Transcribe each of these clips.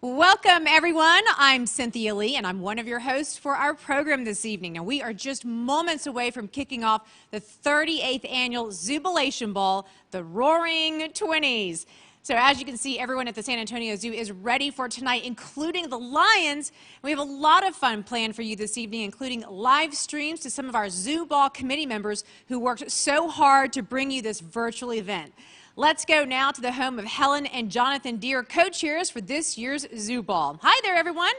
Welcome, everyone. I'm Cynthia Lee, and I'm one of your hosts for our program this evening. Now, we are just moments away from kicking off the 38th annual Zoobilation Ball, the Roaring 20s. So as you can see, everyone at the San Antonio Zoo is ready for tonight, including the Lions. We have a lot of fun planned for you this evening, including live streams to some of our Zoo Ball committee members who worked so hard to bring you this virtual event. Let's go now to the home of Helen and Jonathan Deere, co-chairs for this year's Zoo Ball. Hi there, everyone.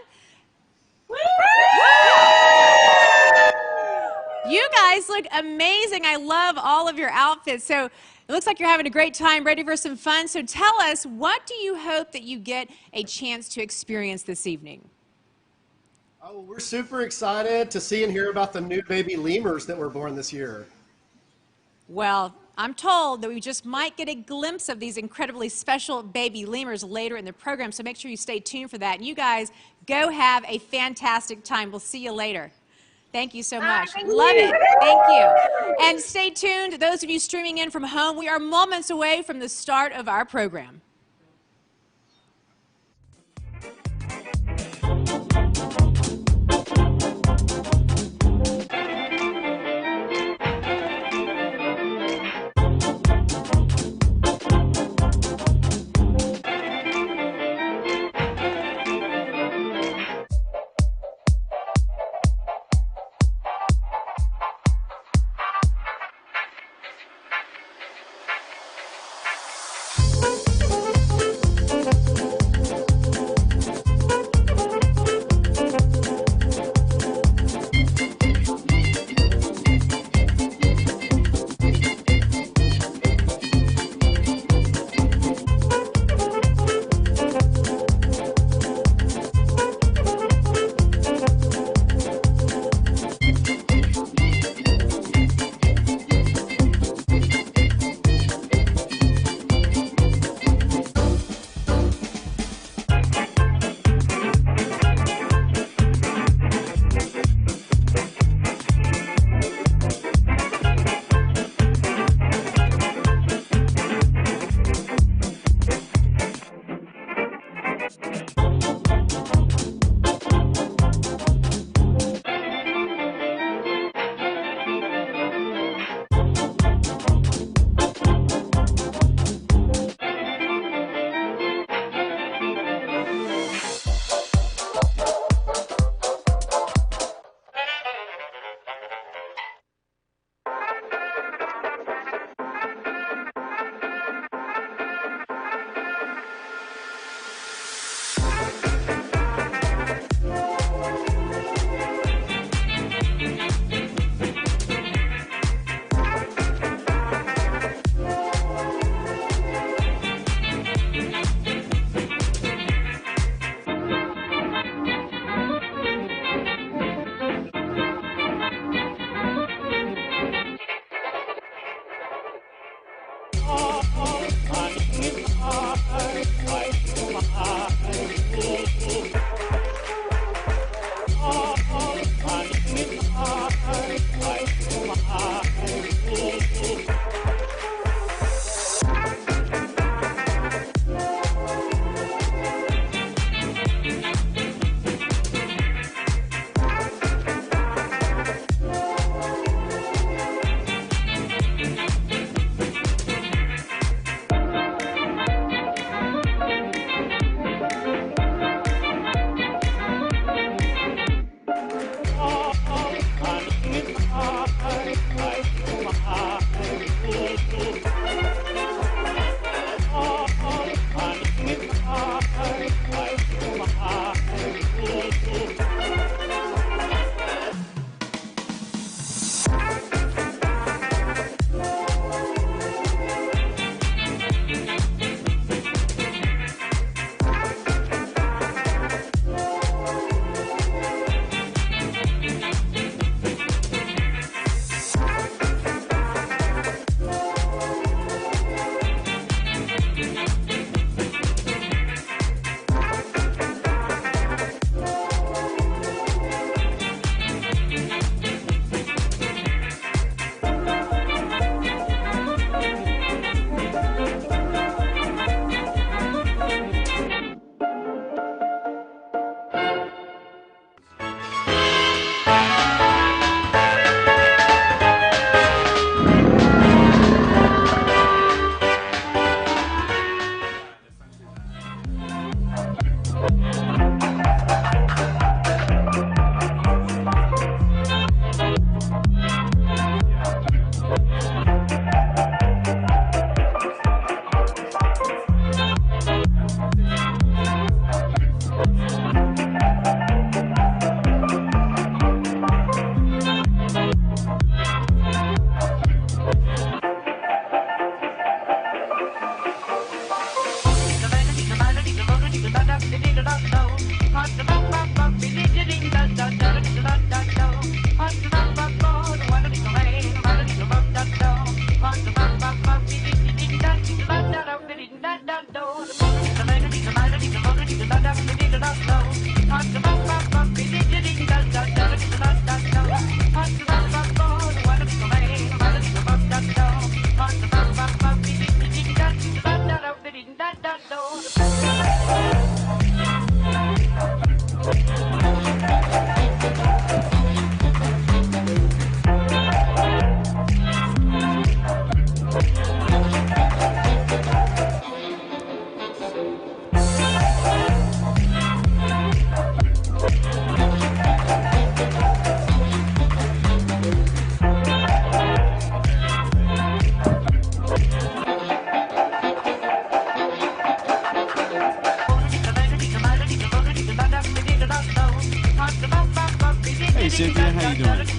You guys look amazing. I love all of your outfits. So it looks like you're having a great time, ready for some fun. So tell us, what do you hope that you get a chance to experience this evening? Oh, we're super excited to see and hear about the new baby lemurs that were born this year. Well, I'm told that we just might get a glimpse of these incredibly special baby lemurs later in the program, so make sure you stay tuned for that. And you guys, go have a fantastic time. We'll see you later. Thank you so much. Love it. Thank you. And stay tuned. Those of you streaming in from home, we are moments away from the start of our program.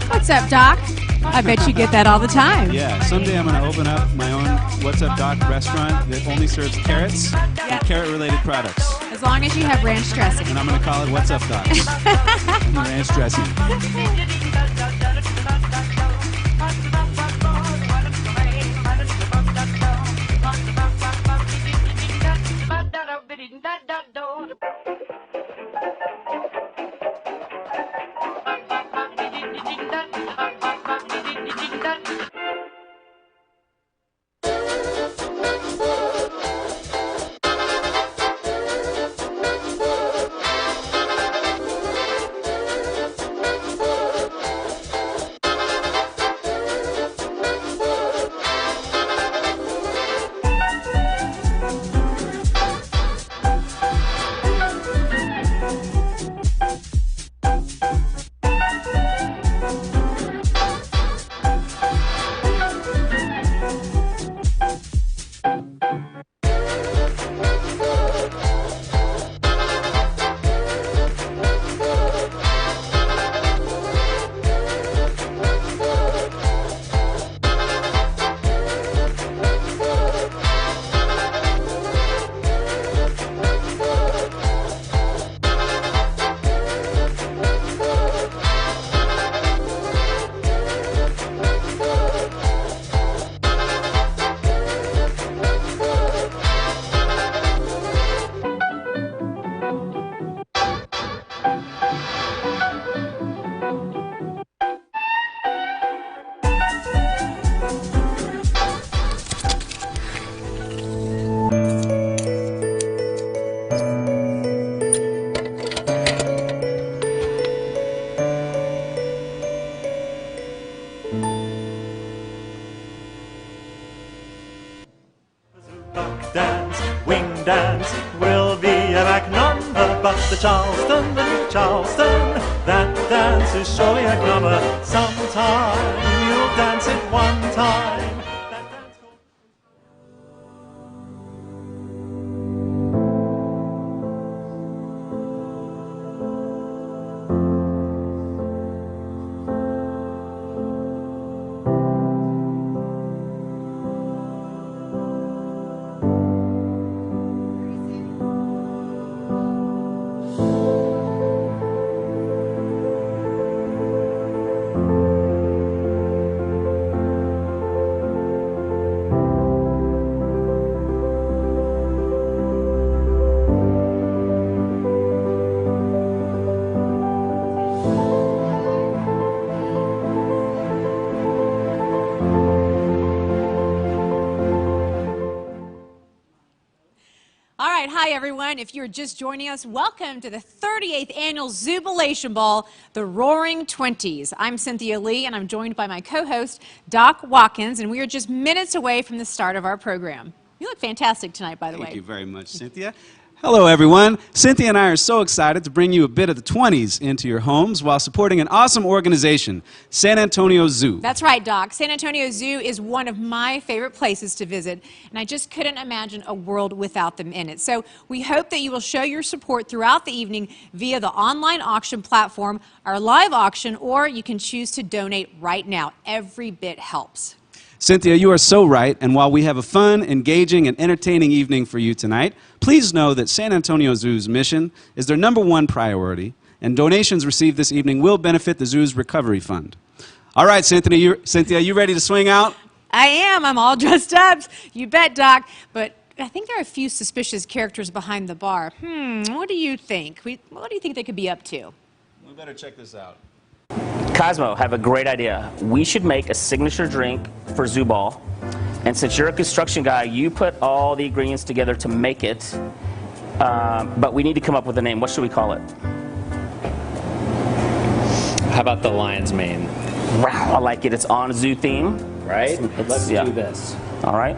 What's up, Doc? I bet you get that all the time. Yeah, someday I'm going to open up my own What's Up Doc restaurant that only serves carrots and carrot-related products. As long as you have ranch dressing. And I'm going to call it What's Up Doc. And the ranch dressing. Dance, wing dance, will be a back number, but the Charleston, that dance is surely a number. Sometime you'll dance it one time. That dance called... All right, hi everyone. If you're just joining us, welcome to the 38th annual Zoobilation Ball, the Roaring Twenties. I'm Cynthia Lee, and I'm joined by my co-host, Doc Watkins, and we are just minutes away from the start of our program. You look fantastic tonight, by the way. Thank you very much, Cynthia. Hello, everyone. Cynthia and I are so excited to bring you a bit of the 20s into your homes while supporting an awesome organization, San Antonio Zoo. That's right, Doc. San Antonio Zoo is one of my favorite places to visit, and I just couldn't imagine a world without them in it. So we hope that you will show your support throughout the evening via the online auction platform, our live auction, or you can choose to donate right now. Every bit helps. Cynthia, you are so right, and while we have a fun, engaging, and entertaining evening for you tonight, please know that San Antonio Zoo's mission is their #1 priority, and donations received this evening will benefit the zoo's recovery fund. All right, Cynthia, you ready to swing out? I am. I'm all dressed up. You bet, Doc. But I think there are a few suspicious characters behind the bar. What do you think? What do you think they could be up to? We better check this out. Cosmo, have a great idea. We should make a signature drink for Zoo Ball. And since you're a construction guy, you put all the ingredients together to make it. But we need to come up with a name. What should we call it? How about the lion's mane? Wow, I like it. It's on zoo theme. Right? Let's do this. All right.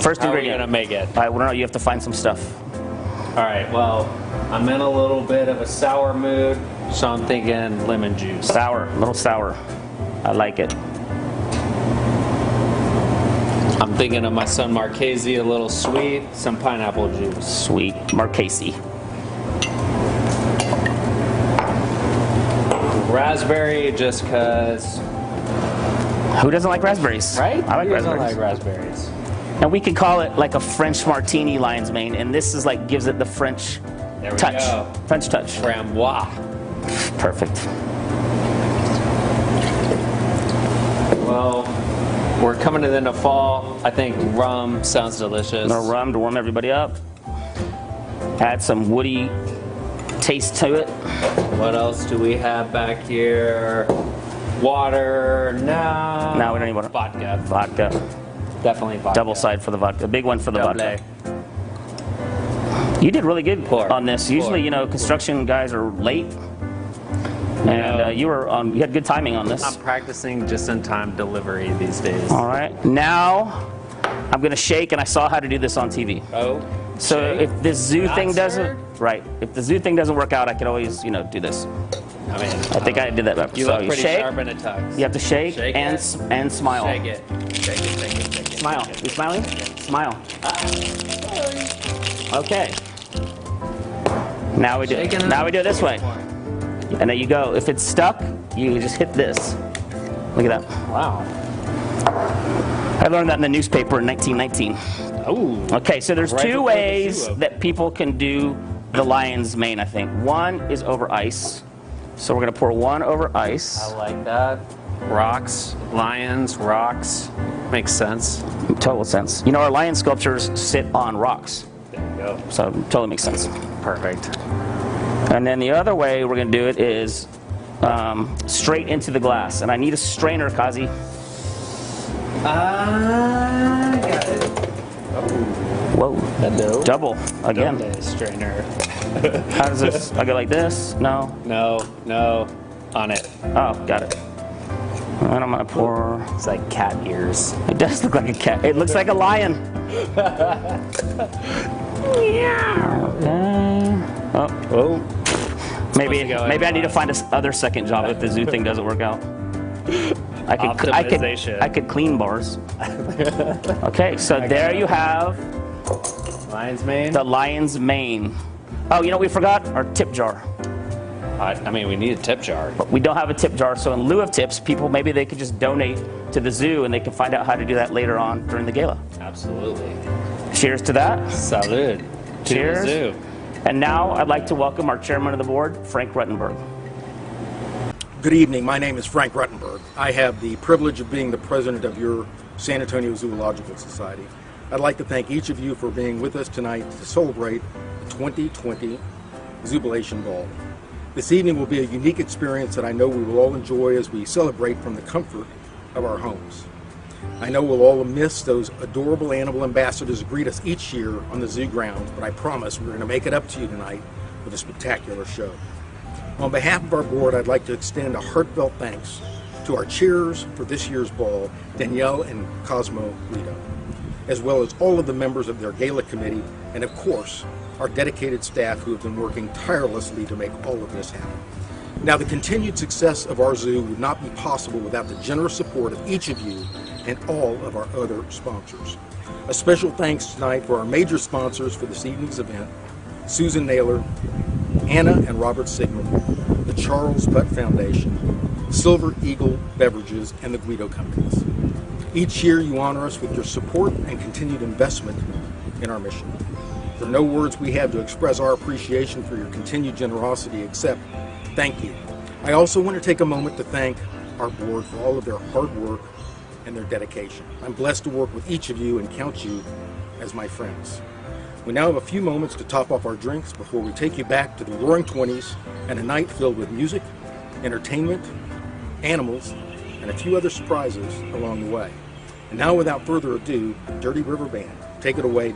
First How ingredient. are we going to make it? I don't know. You have to find some stuff. All right, well, I'm in a little bit of a sour mood, so I'm thinking lemon juice. Sour. A little sour. I like it. I'm thinking of my son Marchese, a little sweet, some pineapple juice. Sweet. Marchese. Raspberry, just because. Who doesn't like raspberries? Right? I like Who doesn't raspberries. like raspberries? And we could call it like a French martini lion's mane, and this is like gives it the French There we touch. go. French touch. Framboise. Perfect. Well, we're coming to the end of fall. I think rum sounds delicious. A little rum to warm everybody up. Add some woody taste to it. What else do we have back here? Water. No. No, we don't need water. Vodka. Vodka. Definitely vodka. Double side for the vodka. A big one for the Double. vodka. You did really good Pour. on this. Usually, Pour. you know, construction guys are late. And you were on. You had good timing on this. I'm practicing just-in-time delivery these days. All right. Now, I'm gonna shake, and I saw how to do this on TV. Oh. So shake. if this zoo Not thing doesn't, stirred? right? If the zoo thing doesn't work out, I could always, you know, do this. I mean, I think I did that better. You So look pretty shake. sharp in a tux. You have to shake, Shake and it. and smile. Shake it. Shake it. Shake it. Shake it. Smile. Shake it. You smiling? Smile. Okay. Now we do. Shaking it. Now we do it this way. And there you go. If it's stuck, you just hit this. Look at that. Wow. I learned that in the newspaper in 1919. Oh. Okay, so there's Right two before the ways zoo opened. that people can do the lion's mane, I think. One is over ice. So we're gonna pour one over ice. I like that. Rocks, lions, rocks. Makes sense. Total sense. You know, our lion sculptures sit on rocks. There you go. So totally makes sense. Perfect. And then the other way we're gonna do it is straight into the glass. And I need a strainer, Kazi. Got it. Whoa. Hello. Double again. Double strainer. How does this? I go like this? No. No, no. On it. Oh, got it. And I'm gonna pour. It's like cat ears. It does look like a cat. It looks like a lion. Oh, Oh. maybe to go maybe I need to in find a other second job if the zoo thing doesn't work out. Optimization. I could clean bars. Okay, so there you have Lion's mane. the lion's mane. Oh, you know what we forgot? Our tip jar. I mean, we need a tip jar. But we don't have a tip jar, so in lieu of tips, people maybe they could just donate to the zoo and they can find out how to do that later on during the gala. Absolutely. Cheers to that. Salud. To Cheers. the zoo. And now I'd like to welcome our chairman of the board, Frank Ruttenberg. Good evening. My name is Frank Ruttenberg. I have the privilege of being the president of your San Antonio Zoological Society. I'd like to thank each of you for being with us tonight to celebrate the 2020 Zoobilation Ball. This evening will be a unique experience that I know we will all enjoy as we celebrate from the comfort of our homes. I know we'll all miss those adorable animal ambassadors who greet us each year on the zoo grounds, but I promise we're going to make it up to you tonight with a spectacular show. On behalf of our board, I'd like to extend a heartfelt thanks to our cheerers for this year's ball, Danielle and Cosmo Rito, as well as all of the members of their gala committee, and of course, our dedicated staff who have been working tirelessly to make all of this happen. Now, the continued success of our zoo would not be possible without the generous support of each of you and all of our other sponsors. A special thanks tonight for our major sponsors for this evening's event, Susan Naylor, Anna and Robert Sigmund, the Charles Butt Foundation, Silver Eagle Beverages, and the Guido Companies. Each year you honor us with your support and continued investment in our mission. There are no words we have to express our appreciation for your continued generosity except thank you. I also want to take a moment to thank our board for all of their hard work and their dedication. I'm blessed to work with each of you and count you as my friends. We now have a few moments to top off our drinks before we take you back to the Roaring Twenties and a night filled with music, entertainment, animals, and a few other surprises along the way. And now, without further ado, Dirty River Band, take it away.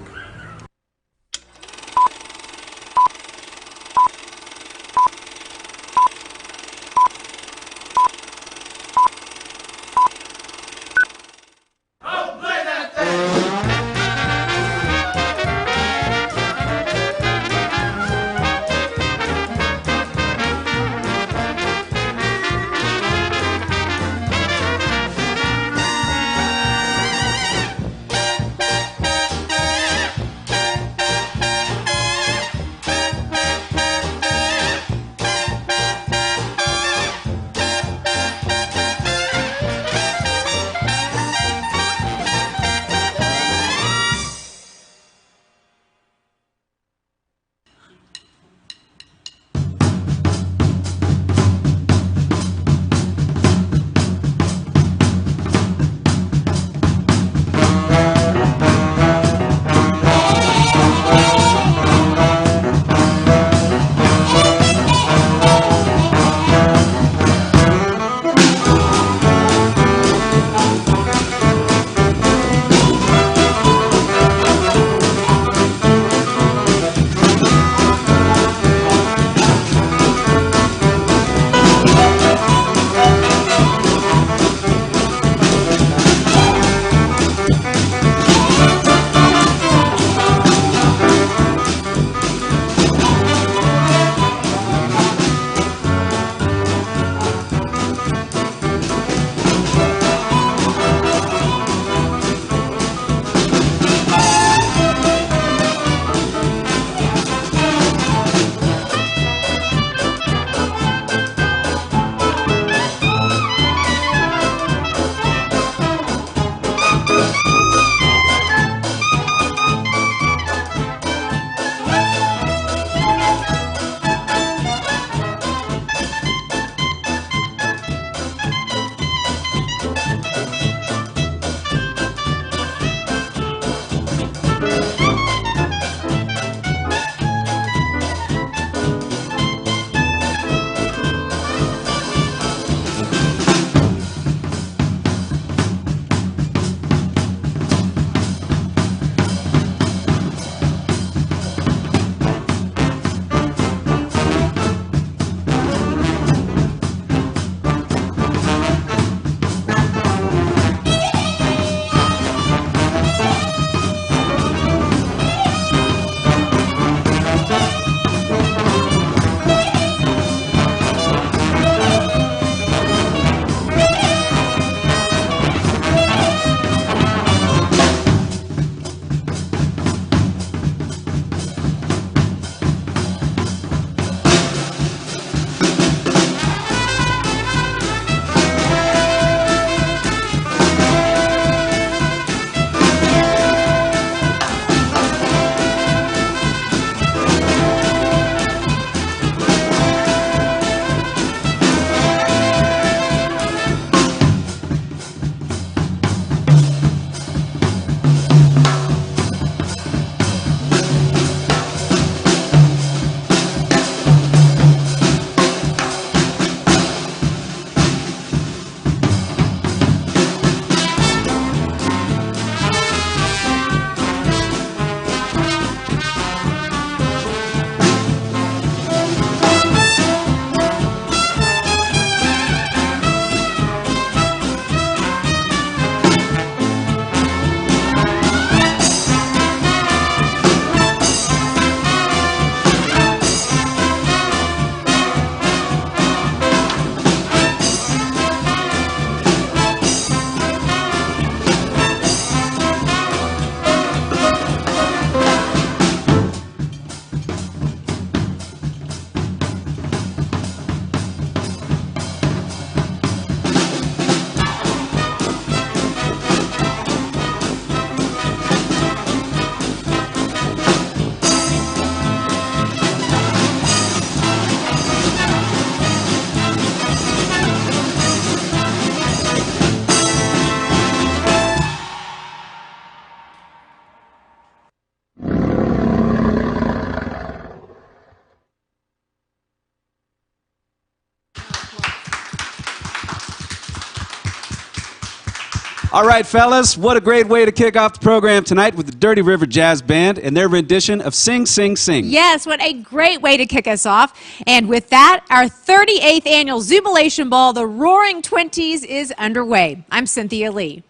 All right, fellas, what a great way to kick off the program tonight with the Dirty River Jazz Band and their rendition of Sing, Sing, Sing. Yes, what a great way to kick us off. And with that, our 38th annual Zoobilation Ball, the Roaring Twenties, is underway. I'm Cynthia Lee.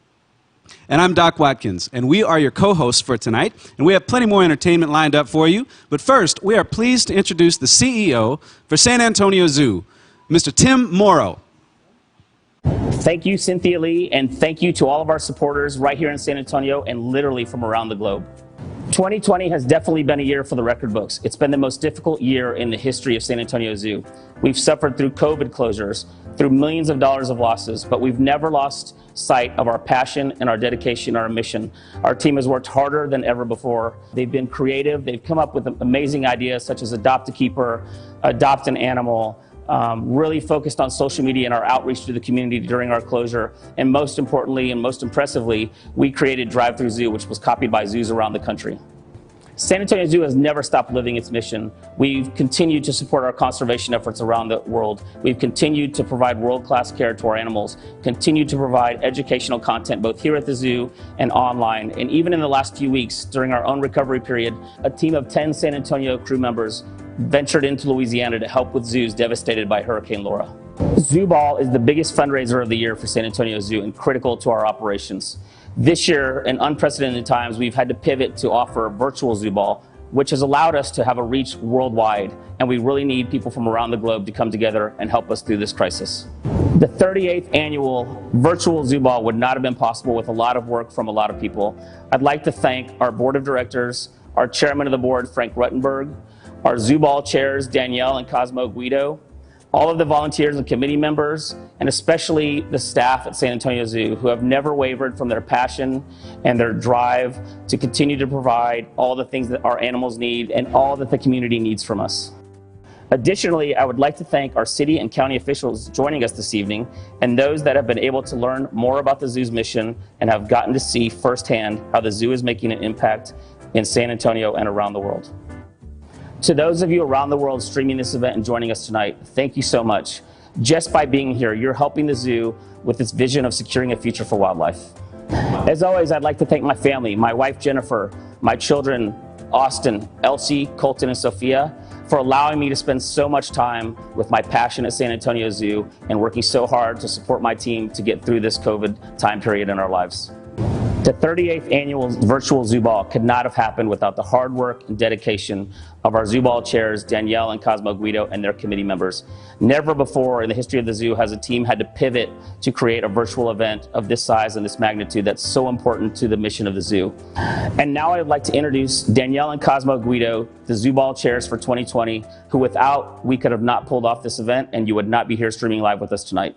And I'm Doc Watkins, and we are your co-hosts for tonight, and we have plenty more entertainment lined up for you. But first, we are pleased to introduce the CEO for San Antonio Zoo, Mr. Tim Morrow. Thank you, Cynthia Lee, and thank you to all of our supporters right here in San Antonio and literally from around the globe. 2020 has definitely been a year for the record books. It's been the most difficult year in the history of San Antonio Zoo. We've suffered through COVID closures, through millions of dollars of losses, but we've never lost sight of our passion and our dedication, our mission. Our team has worked harder than ever before. They've been creative. They've come up with amazing ideas such as adopt a keeper, adopt an animal, really focused on social media and our outreach to the community during our closure. And most importantly and most impressively, we created Drive-Thru Zoo, which was copied by zoos around the country. San Antonio Zoo has never stopped living its mission. We've continued to support our conservation efforts around the world. We've continued to provide world-class care to our animals, continued to provide educational content both here at the zoo and online. And even in the last few weeks, during our own recovery period, a team of 10 San Antonio crew members ventured into Louisiana to help with zoos devastated by Hurricane Laura. Zoo Ball is the biggest fundraiser of the year for San Antonio Zoo and critical to our operations. This year, in unprecedented times, we've had to pivot to offer a virtual Zoo Ball, which has allowed us to have a reach worldwide, and we really need people from around the globe to come together and help us through this crisis. The 38th annual virtual Zoo Ball would not have been possible with a lot of work from a lot of people. I'd like to thank our board of directors, our chairman of the board, Frank Ruttenberg, our Zoo Ball chairs, Danielle and Cosmo Guido, all of the volunteers and committee members, and especially the staff at San Antonio Zoo who have never wavered from their passion and their drive to continue to provide all the things that our animals need and all that the community needs from us. Additionally, I would like to thank our city and county officials joining us this evening and those that have been able to learn more about the zoo's mission and have gotten to see firsthand how the zoo is making an impact in San Antonio and around the world. To those of you around the world streaming this event and joining us tonight, thank you so much. Just by being here, you're helping the zoo with its vision of securing a future for wildlife. As always, I'd like to thank my family, my wife Jennifer, my children Austin, Elsie, Colton, and Sophia, for allowing me to spend so much time with my passion at San Antonio Zoo and working so hard to support my team to get through this COVID time period in our lives. The 38th annual virtual Zoo Ball could not have happened without the hard work and dedication of our Zoo Ball chairs, Danielle and Cosmo Guido, and their committee members. Never before in the history of the zoo has a team had to pivot to create a virtual event of this size and this magnitude that's so important to the mission of the zoo. And now I'd like to introduce Danielle and Cosmo Guido, the Zoo Ball chairs for 2020, who without we could have not pulled off this event and you would not be here streaming live with us tonight.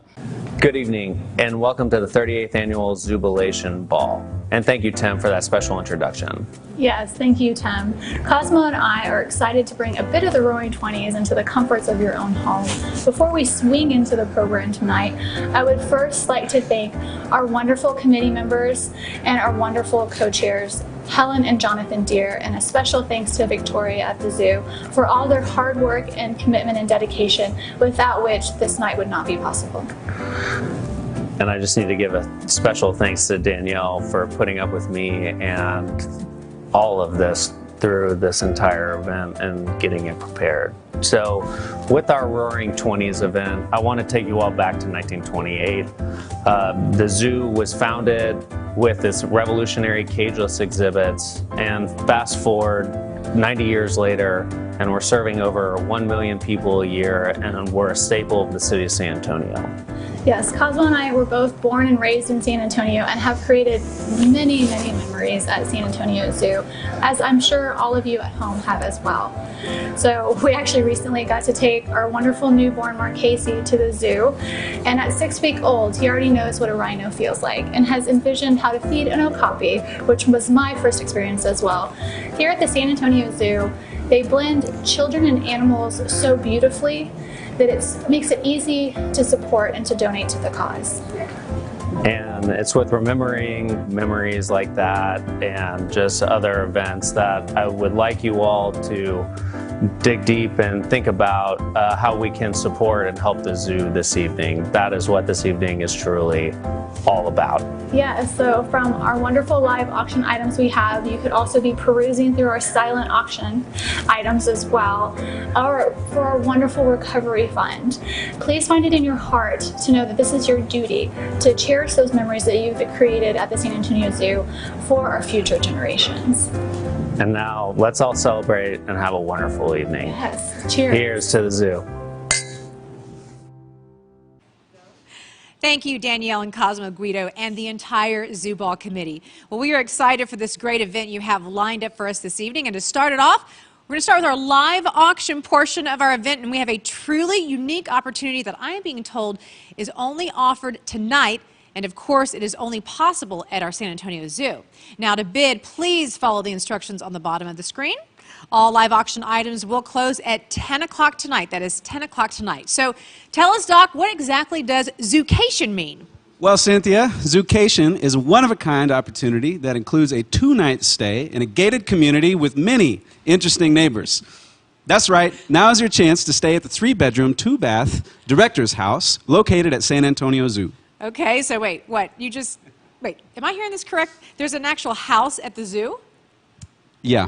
Good evening, and welcome to the 38th annual Zoobilation Ball. And thank you, Tim, for that special introduction. Yes, thank you, Tim. Cosmo and I are excited to bring a bit of the Roaring Twenties into the comforts of your own home. Before we swing into the program tonight, I would first like to thank our wonderful committee members and our wonderful co-chairs, Helen and Jonathan Deere, and a special thanks to Victoria at the zoo for all their hard work and commitment and dedication, without which this night would not be possible. And I just need to give a special thanks to Danielle for putting up with me and all of this through this entire event and getting it prepared. So with our Roaring Twenties event, I want to take you all back to 1928. The zoo was founded with its revolutionary cageless exhibits, and fast forward 90 years later, and we're serving over 1 million people a year, and we're a staple of the city of San Antonio. Yes, Cosmo and I were both born and raised in San Antonio and have created many, many memories at San Antonio Zoo, as I'm sure all of you at home have as well. So we actually recently got to take our wonderful newborn Marchese to the zoo, and at 6 weeks old, he already knows what a rhino feels like and has envisioned how to feed an okapi, which was my first experience as well. Here at the San Antonio Zoo, they blend children and animals so beautifully that it makes it easy to support and to donate to the cause. And it's with remembering memories like that and just other events that I would like you all to dig deep and think about how we can support and help the zoo this evening. That is what this evening is truly all about? Yeah, so from our wonderful live auction items we have, you could also be perusing through our silent auction items as well, or for our wonderful recovery fund. Please find it in your heart to know that this is your duty to cherish those memories that you've created at the San Antonio Zoo for our future generations. And now let's all celebrate and have a wonderful evening. Yes, cheers. Here's to the zoo. Thank you, Danielle and Cosmo Guido and the entire Zoo Ball committee. Well, we are excited for this great event you have lined up for us this evening. And to start it off, we're going to start with our live auction portion of our event. And we have a truly unique opportunity that I am being told is only offered tonight. And of course, it is only possible at our San Antonio Zoo. Now, to bid, please follow the instructions on the bottom of the screen. All live auction items will close at 10 o'clock tonight. That is 10 o'clock tonight. So tell us, Doc, what exactly does Zoocation mean? Well, Cynthia, Zoocation is a one-of-a-kind opportunity that includes a 2-night stay in a gated community with many interesting neighbors. That's right. Now is your chance to stay at the 3-bedroom, 2-bath director's house located at San Antonio Zoo. Okay, so wait, what? Wait, am I hearing this correct? There's an actual house at the zoo? Yeah.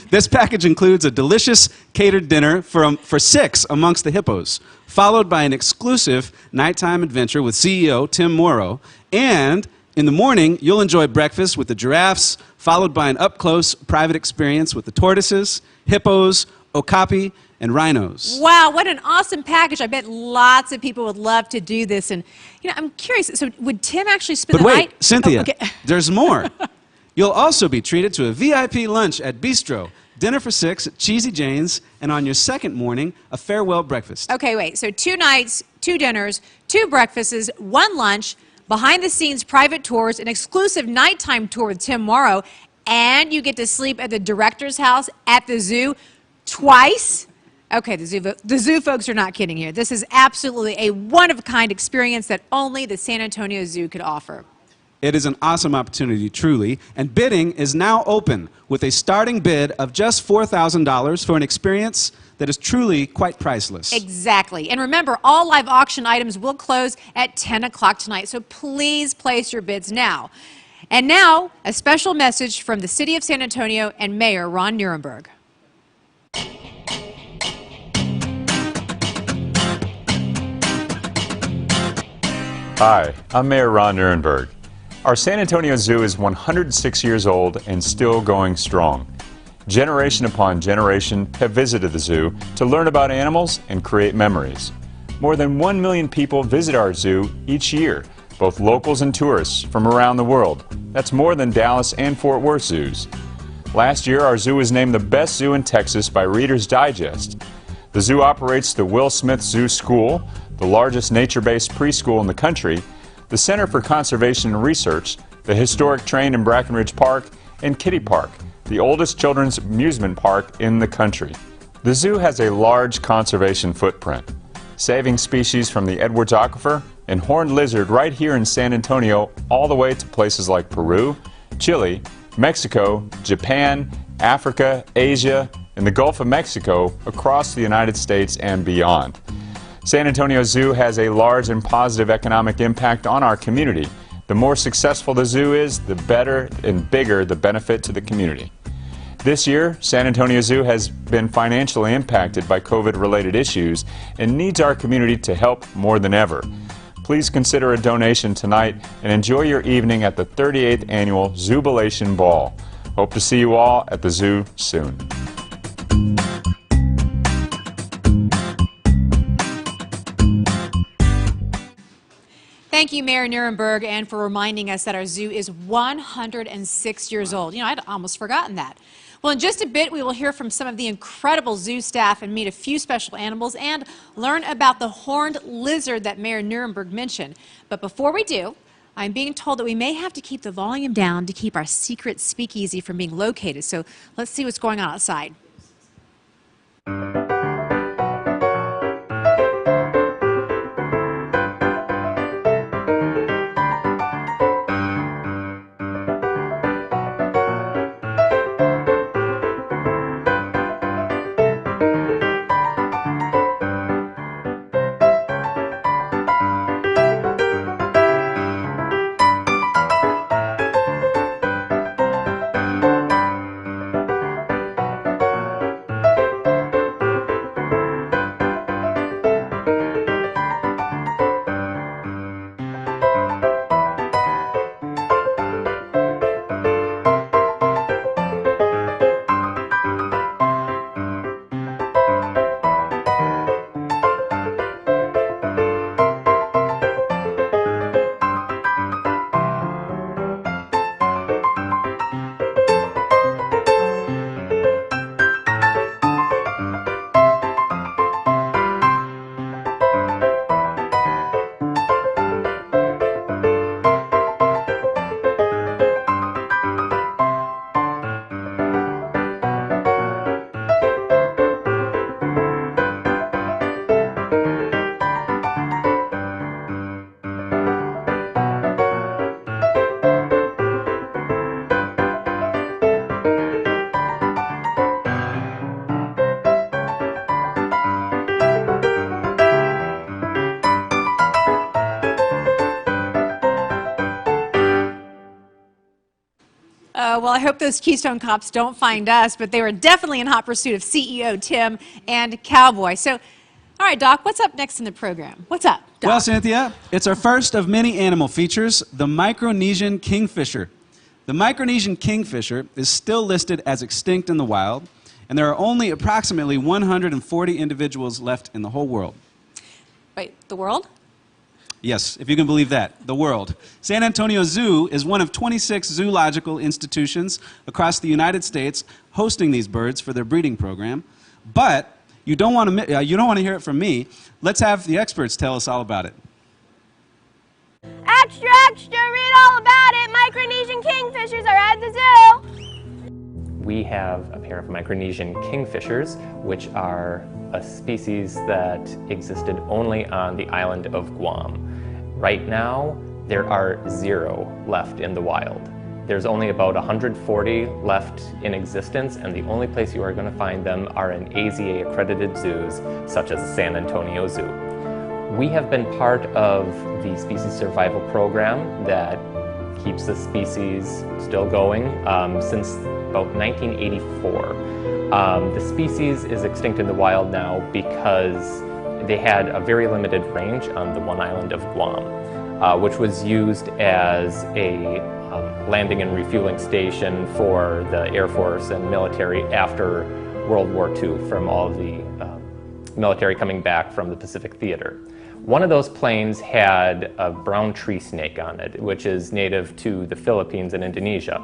This package includes a delicious catered dinner for 6 amongst the hippos, followed by an exclusive nighttime adventure with CEO Tim Morrow. And in the morning, you'll enjoy breakfast with the giraffes, followed by an up-close private experience with the tortoises, hippos, okapi, and rhinos. Wow, what an awesome package. I bet lots of people would love to do this. And, I'm curious, so would Tim actually spend the night? But wait, Cynthia, Oh, okay. There's more. You'll also be treated to a VIP lunch at Bistro, dinner for 6 at Cheesy Jane's, and on your second morning, a farewell breakfast. Okay, wait, so 2 nights, 2 dinners, 2 breakfasts, 1 lunch, behind-the-scenes private tours, an exclusive nighttime tour with Tim Morrow, and you get to sleep at the director's house at the zoo twice? Okay, the zoo folks are not kidding here. This is absolutely a one-of-a-kind experience that only the San Antonio Zoo could offer. It is an awesome opportunity, truly, and bidding is now open with a starting bid of just $4,000 for an experience that is truly quite priceless. Exactly. And remember, all live auction items will close at 10 o'clock tonight, so please place your bids now. And now, a special message from the City of San Antonio and Mayor Ron Nirenberg. Hi, I'm Mayor Ron Nirenberg. Our San Antonio Zoo is 106 years old and still going strong. Generation upon generation have visited the zoo to learn about animals and create memories. More than 1 million people visit our zoo each year, both locals and tourists from around the world. That's more than Dallas and Fort Worth zoos. Last year, our zoo was named the best zoo in Texas by Reader's Digest. The zoo operates the Will Smith Zoo School, the largest nature-based preschool in the country, the Center for Conservation and Research, the historic train in Brackenridge Park, and Kitty Park, the oldest children's amusement park in the country. The zoo has a large conservation footprint, saving species from the Edwards Aquifer and horned lizard right here in San Antonio all the way to places like Peru, Chile, Mexico, Japan, Africa, Asia, and the Gulf of Mexico across the United States and beyond. San Antonio Zoo has a large and positive economic impact on our community. The more successful the zoo is, the better and bigger the benefit to the community. This year, San Antonio Zoo has been financially impacted by COVID-related issues and needs our community to help more than ever. Please consider a donation tonight and enjoy your evening at the 38th Annual Zoobilation Ball. Hope to see you all at the zoo soon. Thank you, Mayor Nirenberg, and for reminding us that our zoo is 106 years old. I'd almost forgotten that. Well, in just a bit, we will hear from some of the incredible zoo staff and meet a few special animals and learn about the horned lizard that Mayor Nirenberg mentioned. But before we do, I'm being told that we may have to keep the volume down to keep our secret speakeasy from being located. So let's see what's going on outside. Well, I hope those Keystone Cops don't find us, but they were definitely in hot pursuit of CEO Tim and Cowboy. So, all right, Doc, what's up next in the program? What's up, Doc? Well, Cynthia, it's our first of many animal features, the Micronesian kingfisher. The Micronesian kingfisher is still listed as extinct in the wild, and there are only approximately 140 individuals left in the whole world. Wait, the world? Yes, if you can believe that, the world. San Antonio Zoo is one of 26 zoological institutions across the United States hosting these birds for their breeding program. But you don't want to hear it from me. Let's have the experts tell us all about it. Extra, extra, read all about it. Micronesian kingfishers are at the zoo. We have a pair of Micronesian kingfishers, which are a species that existed only on the island of Guam. Right now, there are 0 left in the wild. There's only about 140 left in existence, and the only place you are going to find them are in AZA-accredited zoos, such as the San Antonio Zoo. We have been part of the species survival program that keeps the species still going since about 1984. The species is extinct in the wild now because they had a very limited range on the one island of Guam, which was used as a landing and refueling station for the Air Force and military after World War II, from all the military coming back from the Pacific Theater. One of those planes had a brown tree snake on it, which is native to the Philippines and Indonesia.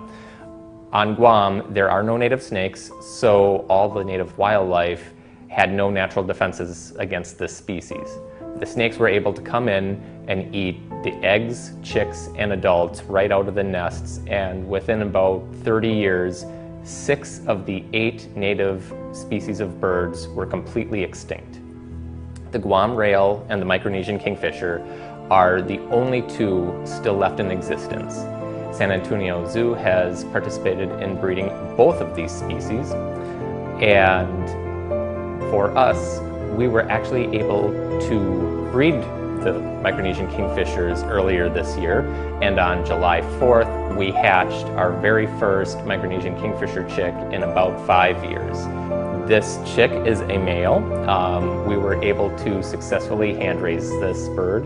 On Guam, there are no native snakes, so all the native wildlife had no natural defenses against this species. The snakes were able to come in and eat the eggs, chicks, and adults right out of the nests, and within about 30 years, 6 of the 8 native species of birds were completely extinct. The Guam rail and the Micronesian kingfisher are the only 2 still left in existence. San Antonio Zoo has participated in breeding both of these species, and for us, we were actually able to breed the Micronesian kingfishers earlier this year, and on July 4th, we hatched our very first Micronesian kingfisher chick in about 5 years. This chick is a male. We were able to successfully hand raise this bird.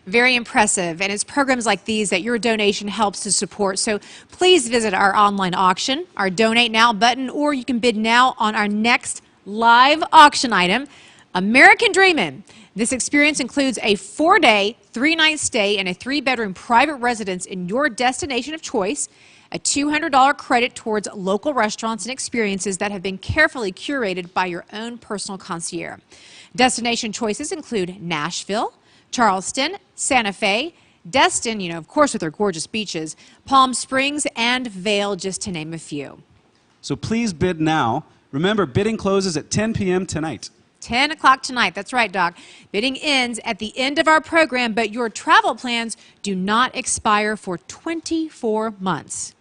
Very impressive, and it's programs like these that your donation helps to support. So please visit our online auction, our Donate Now button, or you can bid now on our next live auction item, American Dreamin'. This experience includes a 4-day, 3-night stay in a 3-bedroom private residence in your destination of choice, a $200 credit towards local restaurants and experiences that have been carefully curated by your own personal concierge. Destination choices include Nashville, Charleston, Santa Fe, Destin, of course, with their gorgeous beaches, Palm Springs, and Vail, just to name a few. So please bid now. Remember, bidding closes at 10 p.m. tonight. 10 o'clock tonight. That's right, Doc. Bidding ends at the end of our program, but your travel plans do not expire for 24 months.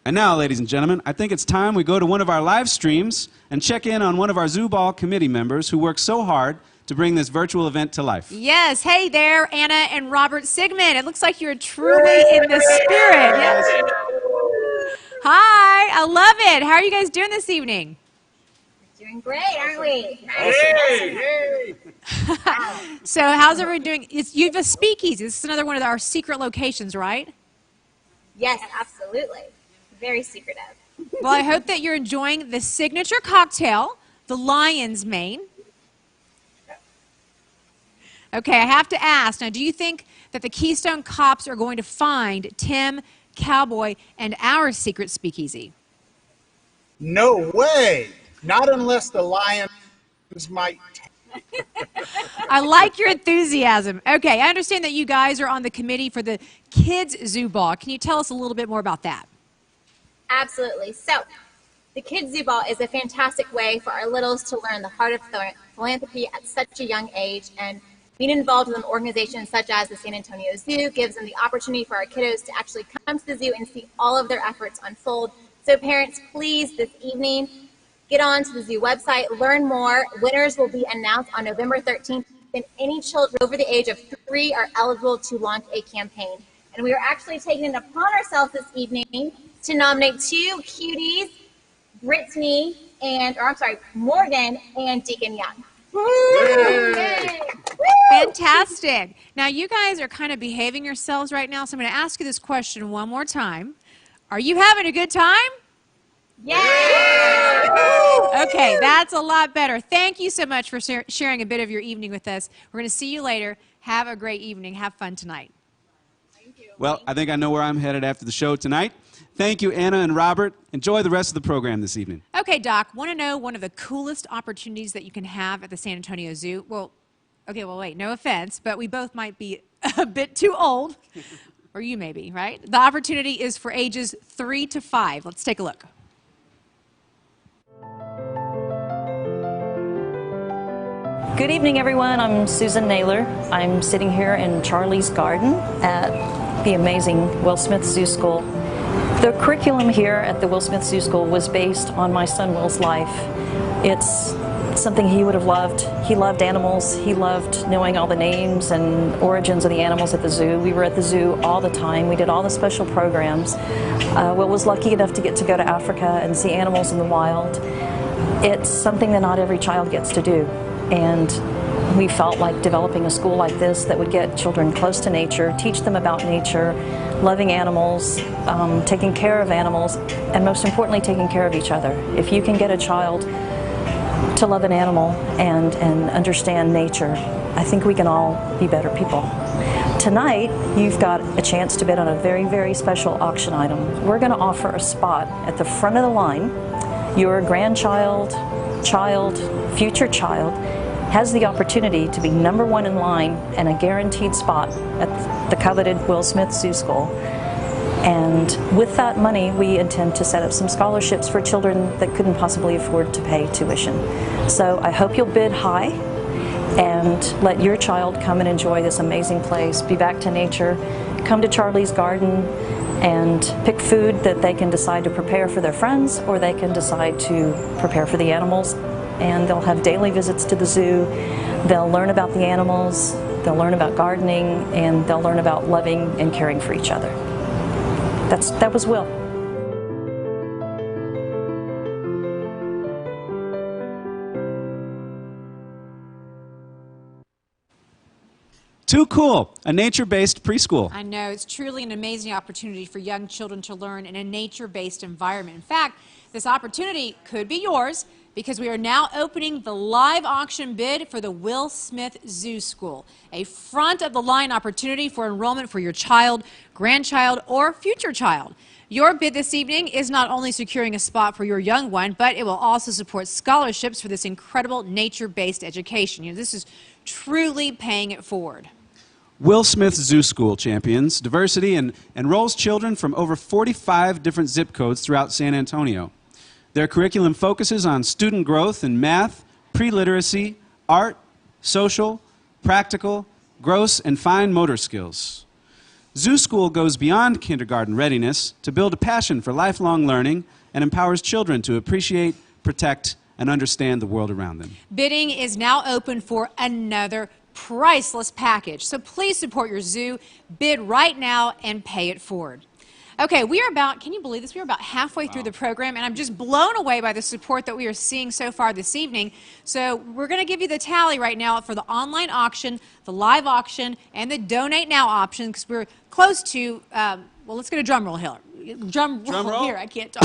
And now, ladies and gentlemen, I think it's time we go to one of our live streams and check in on one of our Zoo Ball committee members who worked so hard to bring this virtual event to life. Yes. Hey there, Anna and Robert Sigmund. It looks like you're truly in the spirit. Yes. Hi. I love it. How are you guys doing this evening? Doing great, aren't we? Hey! So how's everyone doing? You have a speakeasy. This is another one of our secret locations, right? Yes, absolutely. Very secretive. Well, I hope that you're enjoying the signature cocktail, the Lion's Mane. Okay, I have to ask, now do you think that the Keystone Cops are going to find Tim, Cowboy, and our secret speakeasy? No way! Not unless the lions might. I like your enthusiasm. Okay, I understand that you guys are on the committee for the Kids Zoo Ball. Can you tell us a little bit more about that? Absolutely. So, the Kids Zoo Ball is a fantastic way for our littles to learn the heart of philanthropy at such a young age, and being involved with an organization such as the San Antonio Zoo gives them the opportunity for our kiddos to actually come to the zoo and see all of their efforts unfold. So parents, please, this evening, get on to the zoo website, learn more. Winners will be announced on November 13th, and any children over the age of 3 are eligible to launch a campaign. And we are actually taking it upon ourselves this evening to nominate 2 cuties, Morgan and Deacon Young. Yay! Fantastic. Now, you guys are kind of behaving yourselves right now, so I'm going to ask you this question one more time. Are you having a good time? Yeah! Okay, that's a lot better. Thank you so much for sharing a bit of your evening with us. We're going to see you later. Have a great evening. Have fun tonight. Well, I think I know where I'm headed after the show tonight. Thank you, Anna and Robert. Enjoy the rest of the program this evening. Okay, Doc, want to know one of the coolest opportunities that you can have at the San Antonio Zoo? Well, okay, well, wait, no offense, but we both might be a bit too old. Or you may be, right? The opportunity is for ages 3 to 5. Let's take a look. Good evening, everyone. I'm Susan Naylor. I'm sitting here in Charlie's Garden at the amazing Will Smith Zoo School. The curriculum here at the Will Smith Zoo School was based on my son Will's life. It's something he would have loved. He loved animals. He loved knowing all the names and origins of the animals at the zoo. We were at the zoo all the time. We did all the special programs. Will was lucky enough to get to go to Africa and see animals in the wild. It's something that not every child gets to do. And we felt like developing a school like this that would get children close to nature, teach them about nature, loving animals, taking care of animals, and most importantly, taking care of each other. If you can get a child to love an animal and understand nature, I think we can all be better people. Tonight, you've got a chance to bid on a very, very special auction item. We're going to offer a spot at the front of the line. Your grandchild, child, future child has the opportunity to be #1 in line and a guaranteed spot at the coveted Will Smith Zoo School. And with that money, we intend to set up some scholarships for children that couldn't possibly afford to pay tuition. So I hope you'll bid high and let your child come and enjoy this amazing place, be back to nature, come to Charlie's Garden and pick food that they can decide to prepare for their friends, or they can decide to prepare for the animals. And they'll have daily visits to the zoo. They'll learn about the animals, they'll learn about gardening, and they'll learn about loving and caring for each other. That was Will. Too cool. A nature-based preschool. I know. It's truly an amazing opportunity for young children to learn in a nature-based environment. In fact, this opportunity could be yours because we are now opening the live auction bid for the Will Smith Zoo School, a front-of-the-line opportunity for enrollment for your child, grandchild, or future child. Your bid this evening is not only securing a spot for your young one, but it will also support scholarships for this incredible nature-based education. You know, this is truly paying it forward. Will Smith Zoo School champions diversity and enrolls children from over 45 different zip codes throughout San Antonio. Their curriculum focuses on student growth in math, pre-literacy, art, social, practical, gross, and fine motor skills. Zoo School goes beyond kindergarten readiness to build a passion for lifelong learning and empowers children to appreciate, protect, and understand the world around them. Bidding is now open for another priceless package. So please support your zoo, bid right now, and pay it forward. Okay, we are about, can you believe this? We are about halfway through the program, and I'm just blown away by the support that we are seeing so far this evening. So we're going to give you the tally right now for the online auction, the live auction, and the donate now option, because we're close to, well, let's get a drum roll here. Drum roll here, I can't talk.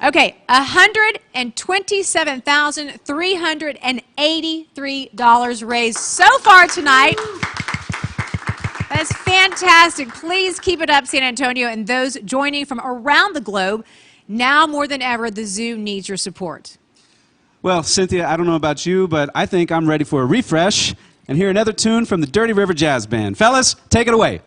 Okay, $127,383 raised so far tonight. That's fantastic. Please keep it up, San Antonio, and those joining from around the globe. Now more than ever, the zoo needs your support. Well, Cynthia, I don't know about you, but I think I'm ready for a refresh and hear another tune from the Dirty River Jazz Band. Fellas, take it away.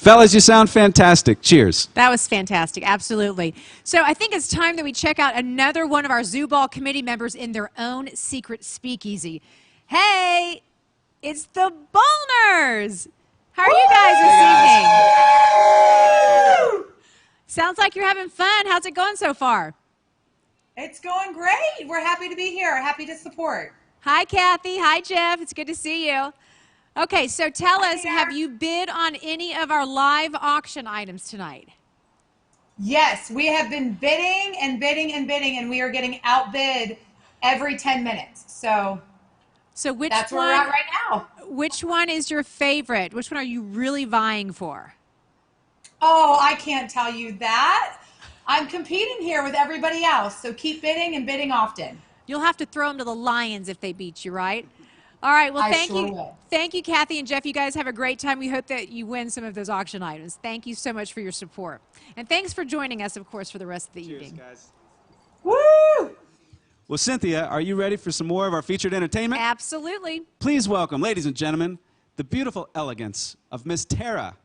Fellas, you sound fantastic. Cheers. That was fantastic, absolutely. So I think it's time that we check out another one of our Zoo Ball committee members in their own secret speakeasy. Hey, it's the Ballners. How are you guys this evening? Sounds like you're having fun. How's it going so far? It's going great. We're happy to be here, happy to support. Hi, Kathy. Hi, Jeff. It's good to see you. Okay, so tell us, have you bid on any of our live auction items tonight? Yes, we have been bidding and bidding and bidding, and we are getting outbid every 10 minutes. So which that's one, where we're at right now. Which one is your favorite? Which one are you really vying for? Oh, I can't tell you that. I'm competing here with everybody else, so keep bidding and bidding often. You'll have to throw them to the lions if they beat you, right? All right, well, thank you. Will. Thank you, Kathy and Jeff. You guys have a great time. We hope that you win some of those auction items. Thank you so much for your support. And thanks for joining us, of course, for the rest of the evening. Guys. Woo! Well, Cynthia, are you ready for some more of our featured entertainment? Absolutely. Please welcome, ladies and gentlemen, the beautiful elegance of Miss Tara.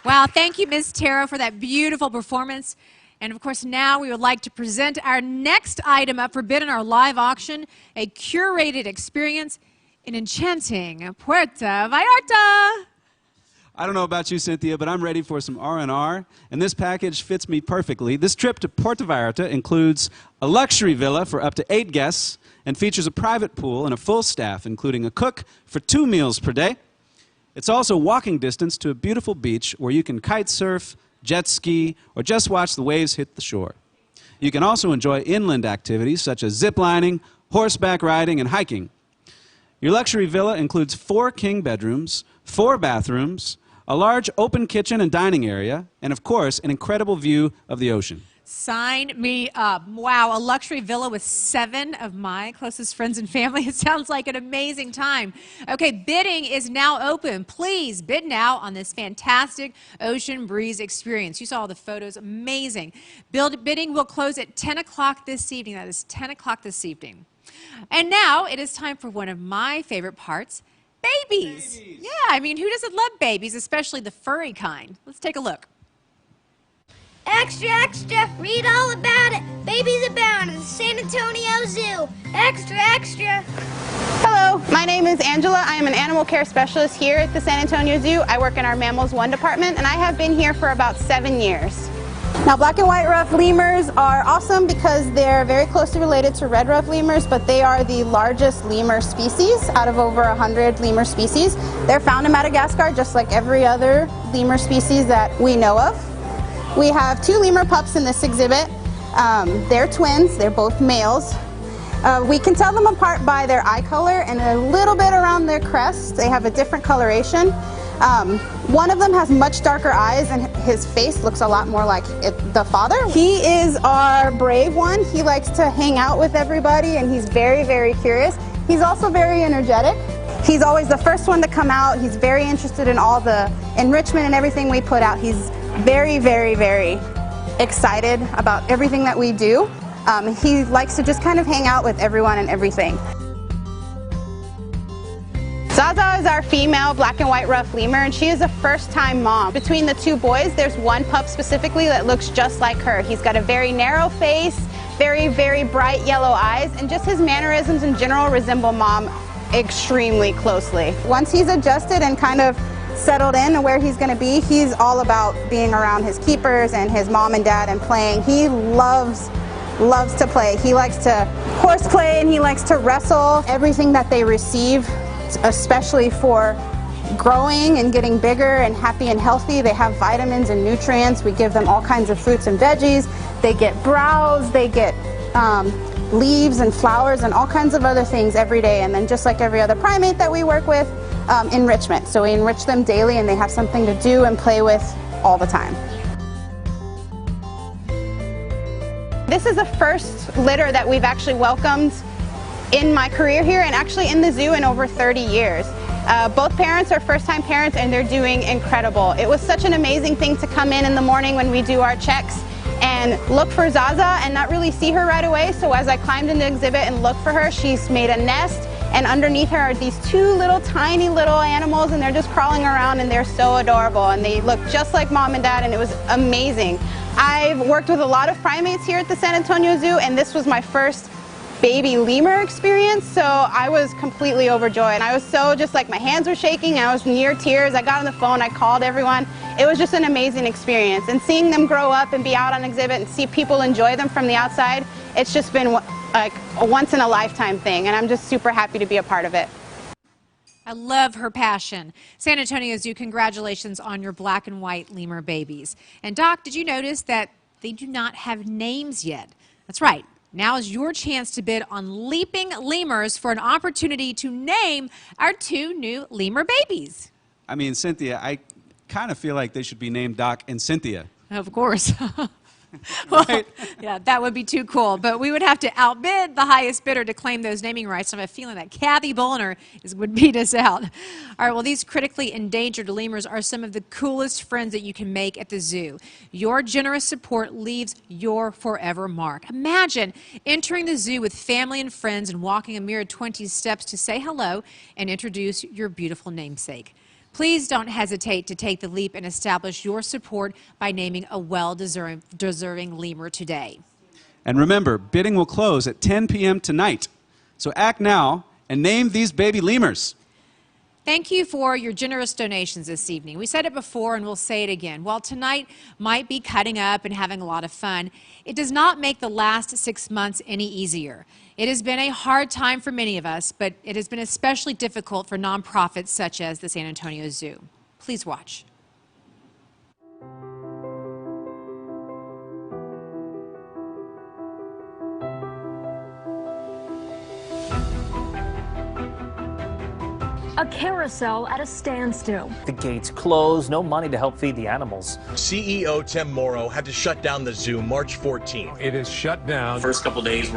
Wow, thank you, Ms. Tara, for that beautiful performance. And of course, now we would like to present our next item up for bid in our live auction, a curated experience in enchanting Puerto Vallarta. I don't know about you, Cynthia, but I'm ready for some R&R, and this package fits me perfectly. This trip to Puerto Vallarta includes a luxury villa for up to 8 guests and features a private pool and a full staff, including a cook for 2 meals per day. It's also walking distance to a beautiful beach where you can kite surf, jet ski, or just watch the waves hit the shore. You can also enjoy inland activities such as zip lining, horseback riding, and hiking. Your luxury villa includes 4 king bedrooms, 4 bathrooms, a large open kitchen and dining area, and of course, an incredible view of the ocean. Sign me up. Wow, a luxury villa with 7 of my closest friends and family. It sounds like an amazing time. Okay, bidding is now open. Please bid now on this fantastic ocean breeze experience. You saw the photos, amazing. Bidding will close at 10 o'clock this evening. That is 10 o'clock this evening. And now it is time for one of my favorite parts, babies. Yeah, I mean, who doesn't love babies, especially the furry kind? Let's take a look. Extra, extra, read all about it. Babies abound in the San Antonio Zoo. Extra, extra. Hello, my name is Angela. I am an animal care specialist here at the San Antonio Zoo. I work in our Mammals 1 department, and I have been here for about 7 years. Now, black and white ruffed lemurs are awesome because they're very closely related to red ruffed lemurs, but they are the largest lemur species out of over 100 lemur species. They're found in Madagascar just like every other lemur species that we know of. We have 2 lemur pups in this exhibit. They're twins, they're both males. We can tell them apart by their eye color and a little bit around their crest. They have a different coloration. One of them has much darker eyes and his face looks a lot more like the father. He is our brave one. He likes to hang out with everybody and he's very, very curious. He's also very energetic. He's always the first one to come out. He's very interested in all the enrichment and everything we put out. He's very, very, very excited about everything that we do. He likes to just kind of hang out with everyone and everything. Zaza is our female black and white rough lemur, and she is a first-time mom. Between the two boys, there's one pup specifically that looks just like her. He's got a very narrow face, very, very bright yellow eyes, and just his mannerisms in general resemble Mom extremely closely. Once he's adjusted and kind of settled in to where he's going to be, he's all about being around his keepers and his mom and dad and playing. He loves to play. He likes to horseplay and he likes to wrestle. Everything that they receive, especially for growing and getting bigger and happy and healthy, they have vitamins and nutrients. We give them all kinds of fruits and veggies. They get browse, they get leaves and flowers and all kinds of other things every day. And then just like every other primate that we work with, enrichment. So we enrich them daily and they have something to do and play with all the time. This is the first litter that we've actually welcomed in my career here and actually in the zoo in over 30 years. Both parents are first-time parents and they're doing incredible. It was such an amazing thing to come in the morning when we do our checks and look for Zaza and not really see her right away. So as I climbed in the exhibit and looked for her, she's made a nest and underneath her are these two little tiny little animals and they're just crawling around and they're so adorable and they look just like Mom and Dad and it was amazing. I've worked with a lot of primates here at the San Antonio Zoo and this was my first baby lemur experience, so I was completely overjoyed and I was so just like my hands were shaking, I was near tears. I got on the phone, I called everyone. It was just an amazing experience and seeing them grow up and be out on exhibit and see people enjoy them from the outside, it's just been like a once in a lifetime thing and I'm just super happy to be a part of it. I love her passion. San Antonio Zoo, congratulations on your black and white lemur babies. And Doc, did you notice that they do not have names yet? That's right. Now is your chance to bid on Leaping Lemurs for an opportunity to name our two new lemur babies. I mean, Cynthia, I kind of feel like they should be named Doc and Cynthia. Of course. Well, right? Yeah, that would be too cool. But we would have to outbid the highest bidder to claim those naming rights. I have a feeling that Kathy Bollner would beat us out. All right, well, these critically endangered lemurs are some of the coolest friends that you can make at the zoo. Your generous support leaves your forever mark. Imagine entering the zoo with family and friends and walking a mere 20 steps to say hello and introduce your beautiful namesake. Please don't hesitate to take the leap and establish your support by naming a well-deserving lemur today. And remember, bidding will close at 10 p.m. tonight. So act now and name these baby lemurs. Thank you for your generous donations this evening. We said it before and we'll say it again. While tonight might be cutting up and having a lot of fun, it does not make the last 6 months any easier. It has been a hard time for many of us, but it has been especially difficult for nonprofits such as the San Antonio Zoo. Please watch. A carousel at a standstill. The gates closed, no money to help feed the animals. CEO Tim Morrow had to shut down the zoo March 14th. It is shut down. First couple days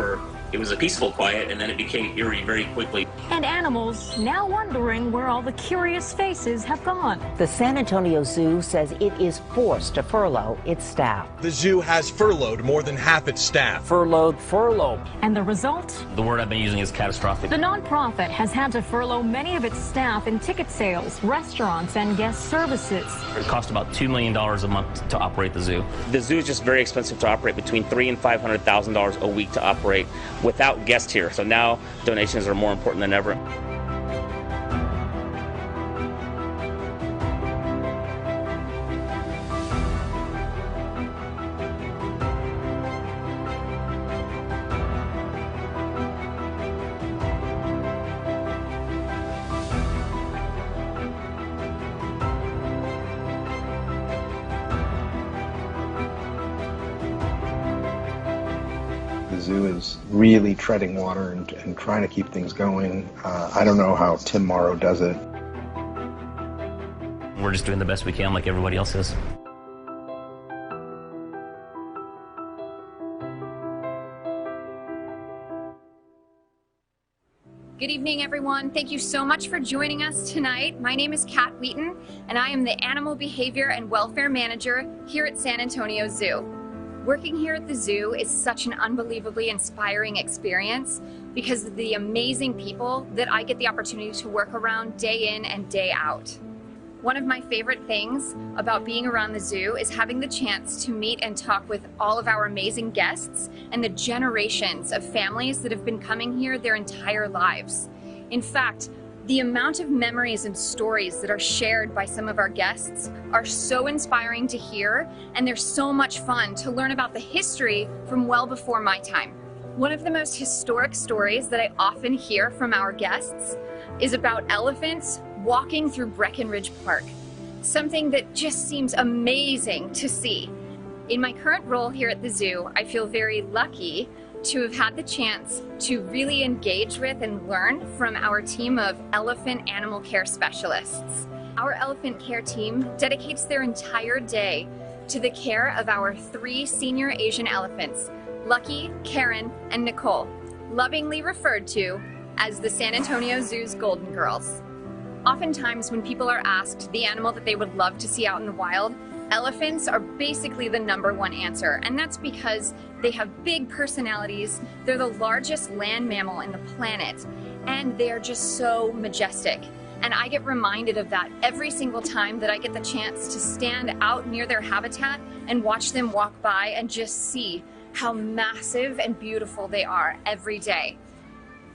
it was a peaceful quiet, and then it became eerie very quickly. And animals now wondering where all the curious faces have gone. The San Antonio Zoo says it is forced to furlough its staff. The zoo has furloughed more than half its staff. Furlough. And the result? The word I've been using is catastrophic. The nonprofit has had to furlough many of its staff in ticket sales, restaurants, and guest services. It costs about $2 million a month to operate the zoo. The zoo is just very expensive to operate, between $300,000 and $500,000 a week to operate without guests here. So now donations are more important than ever. The zoo is really treading water and trying to keep things going. I don't know how Tim Morrow does it. We're just doing the best we can like everybody else is. Good evening, everyone. Thank you so much for joining us tonight. My name is Kat Wheaton, and I am the Animal Behavior and Welfare Manager here at San Antonio Zoo. Working here at the zoo is such an unbelievably inspiring experience because of the amazing people that I get the opportunity to work around day in and day out. One of my favorite things about being around the zoo is having the chance to meet and talk with all of our amazing guests and the generations of families that have been coming here their entire lives. In fact, the amount of memories and stories that are shared by some of our guests are so inspiring to hear, and they're so much fun to learn about the history from well before my time. One of the most historic stories that I often hear from our guests is about elephants walking through Breckenridge Park, something that just seems amazing to see. In my current role here at the zoo, I feel very lucky to have had the chance to really engage with and learn from our team of elephant animal care specialists. Our elephant care team dedicates their entire day to the care of our 3 senior Asian elephants, Lucky, Karen, and Nicole, lovingly referred to as the San Antonio Zoo's Golden Girls. Oftentimes when people are asked the animal that they would love to see out in the wild, elephants are basically the #1 answer, and that's because they have big personalities, they're the largest land mammal in the planet, and they're just so majestic. And I get reminded of that every single time that I get the chance to stand out near their habitat and watch them walk by and just see how massive and beautiful they are every day.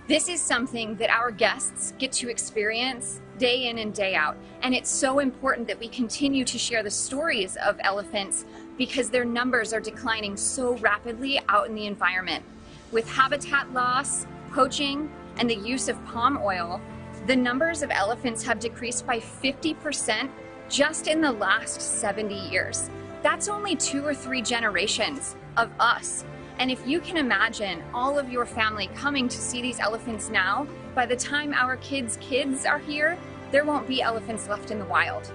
This is something that our guests get to experience day in and day out, and it's so important that we continue to share the stories of elephants because their numbers are declining so rapidly out in the environment. With habitat loss, poaching, and the use of palm oil, the numbers of elephants have decreased by 50% just in the last 70 years. That's only 2 or 3 generations of us. And if you can imagine all of your family coming to see these elephants now, by the time our kids' kids are here, there won't be elephants left in the wild.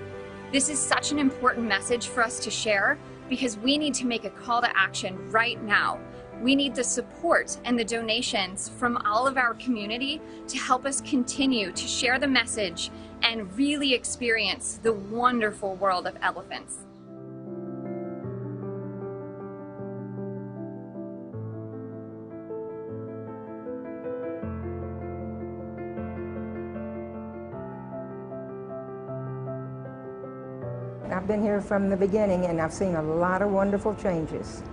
This is such an important message for us to share because we need to make a call to action right now. We need the support and the donations from all of our community to help us continue to share the message and really experience the wonderful world of elephants. I've been here from the beginning and I've seen a lot of wonderful changes.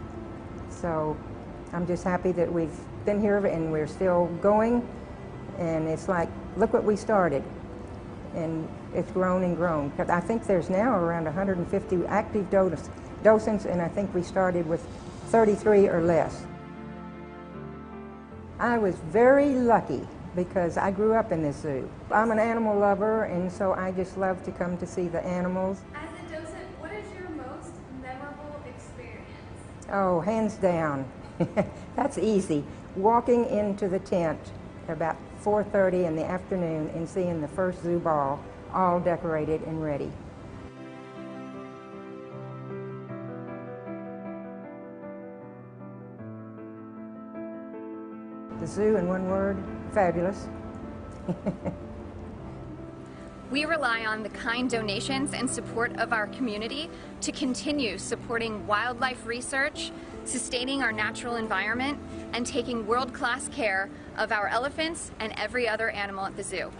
So I'm just happy that we've been here and we're still going, and it's like, look what we started. And it's grown and grown. I think there's now around 150 active docents, and I think we started with 33 or less. I was very lucky because I grew up in this zoo. I'm an animal lover, and so I just love to come to see the animals. As a docent, what is your most memorable experience? Oh, hands down. That's easy. Walking into the tent about 4:30 in the afternoon and seeing the first zoo ball all decorated and ready. The zoo, in one word, fabulous. We rely on the kind donations and support of our community to continue supporting wildlife research, sustaining our natural environment, and taking world-class care of our elephants and every other animal at the zoo.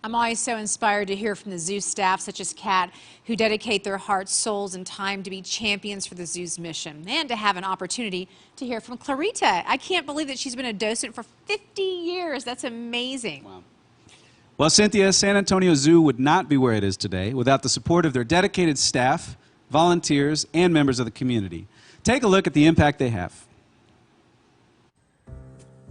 I'm always so inspired to hear from the zoo staff, such as Kat, who dedicate their hearts, souls, and time to be champions for the zoo's mission, and to have an opportunity to hear from Clarita. I can't believe that she's been a docent for 50 years. That's amazing. Wow. Well, Cynthia, San Antonio Zoo would not be where it is today without the support of their dedicated staff, volunteers, and members of the community. Take a look at the impact they have.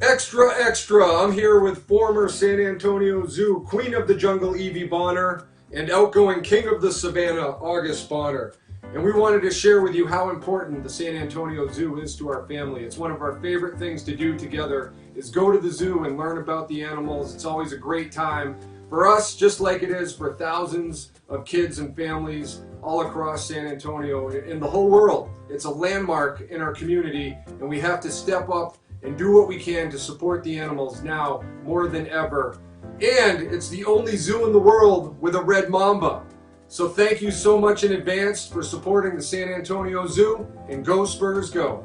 Extra, extra! I'm here with former San Antonio Zoo Queen of the Jungle Evie Bonner and outgoing King of the Savannah August Bonner. And we wanted to share with you how important the San Antonio Zoo is to our family. It's one of our favorite things to do together is go to the zoo and learn about the animals. It's always a great time. for us, just like it is for thousands of kids and families all across San Antonio, in the whole world. It's a landmark in our community, and we have to step up and do what we can to support the animals now more than ever. And it's the only zoo in the world with a red mamba. So thank you so much in advance for supporting the San Antonio Zoo, and go Spurs go!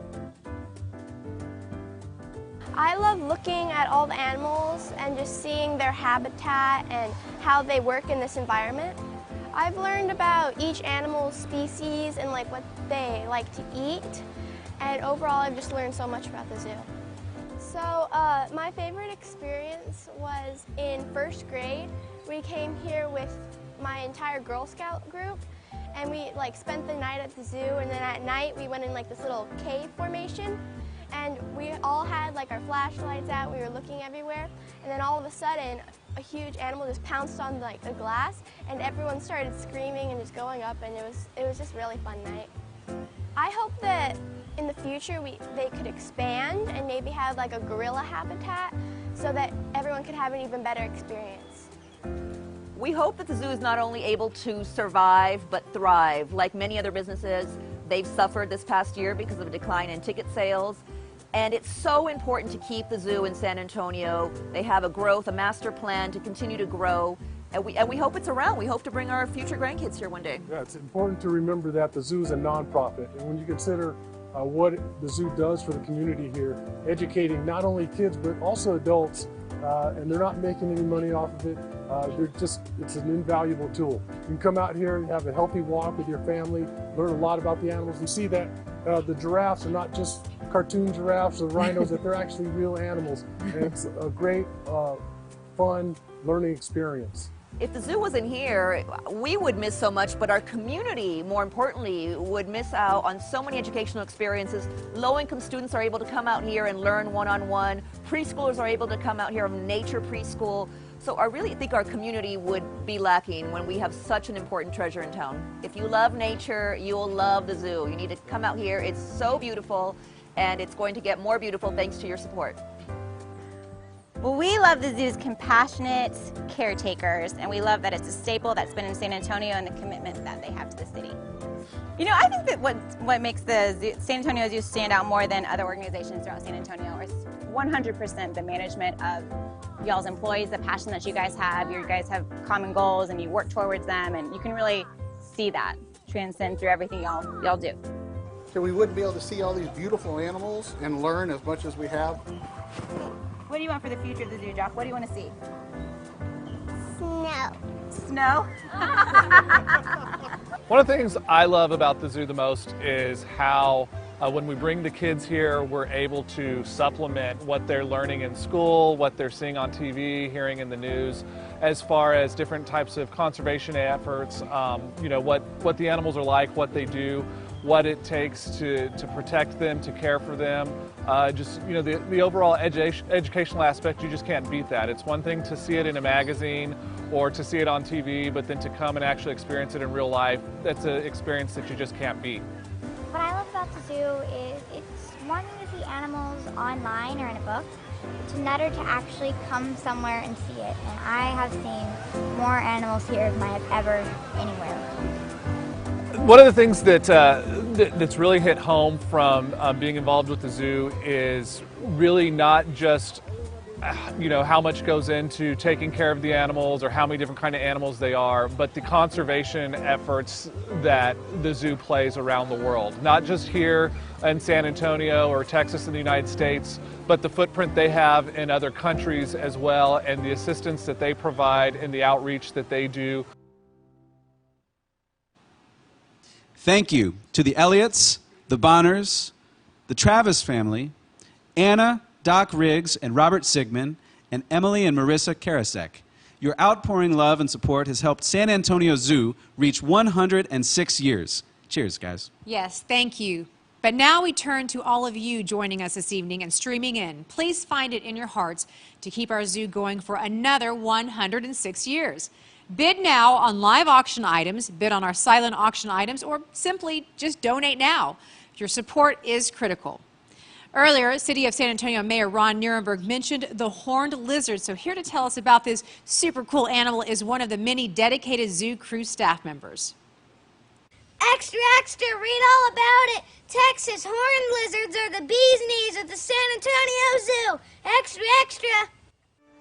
I love looking at all the animals and just seeing their habitat and how they work in this environment. I've learned about each animal's species and like what they like to eat, and overall I've just learned so much about the zoo. So my favorite experience was in first grade. We came here with my entire Girl Scout group, and we like spent the night at the zoo, and then at night we went in like this little cave formation, and we all had like our flashlights out. We were looking everywhere, and then all of a sudden a huge animal just pounced on like the glass, and everyone started screaming and just going up, and it was just a really fun night. I hope that in the future they could expand and maybe have like a gorilla habitat so that everyone could have an even better experience. We hope that the zoo is not only able to survive but thrive. Like many other businesses, they've suffered this past year because of a decline in ticket sales. And it's so important to keep the zoo in San Antonio. They have a master plan to continue to grow. And we hope it's around. We hope to bring our future grandkids here one day. Yeah, it's important to remember that the zoo is a nonprofit. And when you consider what the zoo does for the community here, educating not only kids but also adults, and they're not making any money off of it. It's an invaluable tool. You can come out here and have a healthy walk with your family, learn a lot about the animals. You see that the giraffes are not just cartoon giraffes or rhinos, that they're actually real animals. And it's a great, fun learning experience. If the zoo wasn't here, we would miss so much, but our community, more importantly, would miss out on so many educational experiences. Low-income students are able to come out here and learn one-on-one. Preschoolers are able to come out here from nature preschool. So I really think our community would be lacking when we have such an important treasure in town. If you love nature, you'll love the zoo. You need to come out here. It's so beautiful, and it's going to get more beautiful thanks to your support. Well, we love the zoo's compassionate caretakers, and we love that it's a staple that's been in San Antonio and the commitment that they have to the city. You know, I think that what makes the zoo, San Antonio Zoo stand out more than other organizations throughout San Antonio is 100% the management of y'all's employees, the passion that you guys have. You guys have common goals and you work towards them, and you can really see that transcend through everything y'all do. So we wouldn't be able to see all these beautiful animals and learn as much as we have. What do you want for the future of the zoo, Jock? What do you want to see? Snow. Snow? One of the things I love about the zoo the most is how when we bring the kids here, we're able to supplement what they're learning in school, what they're seeing on TV, hearing in the news, as far as different types of conservation efforts, you know, what the animals are like, what they do, what it takes to protect them, to care for them. Just, you know, the overall educational aspect, you just can't beat that. It's one thing to see it in a magazine or to see it on TV, but then to come and actually experience it in real life, that's an experience that you just can't beat. What I love about the zoo is it's one thing to see animals online or in a book. It's another to actually come somewhere and see it. And I have seen more animals here than I have ever anywhere. One of the things that's really hit home from being involved with the zoo is really not just you know, how much goes into taking care of the animals or how many different kind of animals they are, but the conservation efforts that the zoo plays around the world. Not just here in San Antonio or Texas in the United States, but the footprint they have in other countries as well, and the assistance that they provide and the outreach that they do. Thank you to the Elliots, the Bonners, the Travis family, Anna, Doc Riggs, and Robert Sigmund, and Emily and Marissa Karasek. Your outpouring love and support has helped San Antonio Zoo reach 106 years. Cheers, guys. Yes, thank you. But now we turn to all of you joining us this evening and streaming in. Please find it in your hearts to keep our zoo going for another 106 years. Bid now on live auction items, bid on our silent auction items, or simply just donate now. Your support is critical. Earlier, City of San Antonio Mayor Ron Nirenberg mentioned the horned lizard. So here to tell us about this super cool animal is one of the many dedicated zoo crew staff members. Extra, extra, read all about it. Texas horned lizards are the bee's knees of the San Antonio Zoo. Extra, extra.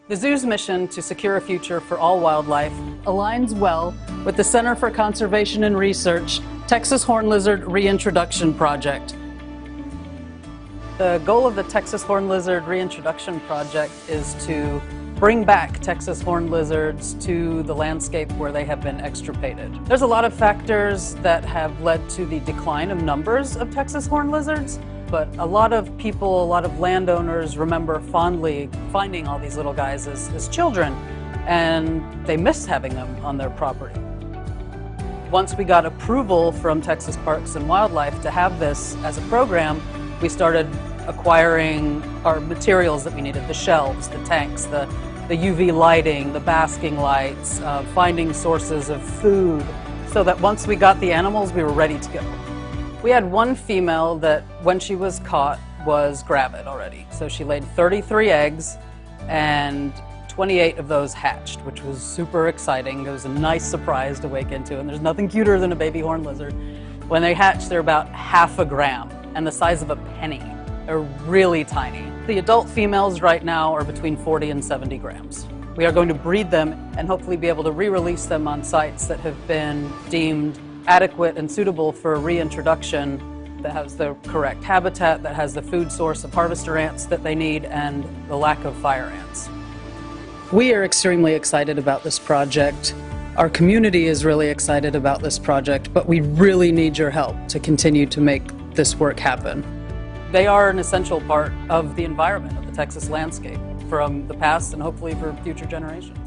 The zoo's mission to secure a future for all wildlife aligns well with the Center for Conservation and Research Texas Horned Lizard Reintroduction Project. The goal of the Texas Horned Lizard Reintroduction Project is to bring back Texas horned lizards to the landscape where they have been extirpated. There's a lot of factors that have led to the decline of numbers of Texas horned lizards, but a lot of people, a lot of landowners remember fondly finding all these little guys as children, and they miss having them on their property. Once we got approval from Texas Parks and Wildlife to have this as a program, we started acquiring our materials that we needed, the shelves, the tanks, the UV lighting, the basking lights, finding sources of food, so that once we got the animals, we were ready to go. We had one female that, when she was caught, was gravid already. So she laid 33 eggs, and 28 of those hatched, which was super exciting. It was a nice surprise to wake into, and there's nothing cuter than a baby horned lizard. When they hatch, they're about half a gram and the size of a penny. They're really tiny. The adult females right now are between 40 and 70 grams. We are going to breed them and hopefully be able to re-release them on sites that have been deemed adequate and suitable for reintroduction, that has the correct habitat, that has the food source of harvester ants that they need, and the lack of fire ants. We are extremely excited about this project. Our community is really excited about this project, but we really need your help to continue to make this work happen. They are an essential part of the environment of the Texas landscape from the past and hopefully for future generations.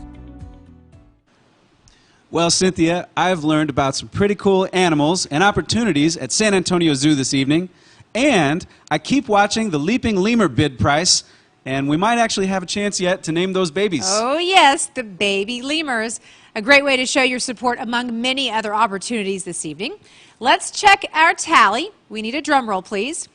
Well, Cynthia, I've learned about some pretty cool animals and opportunities at San Antonio Zoo this evening, and I keep watching the leaping lemur bid price, and we might actually have a chance yet to name those babies. Oh yes, the baby lemurs. A great way to show your support among many other opportunities this evening. Let's check our tally. We need a drum roll, please.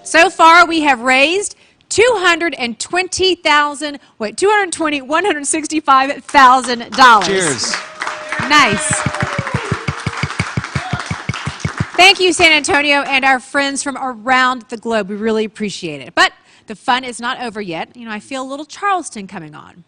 So far, we have raised $165,000. Cheers. Nice. Thank you, San Antonio, and our friends from around the globe. We really appreciate it. But the fun is not over yet. You know, I feel a little Charleston coming on.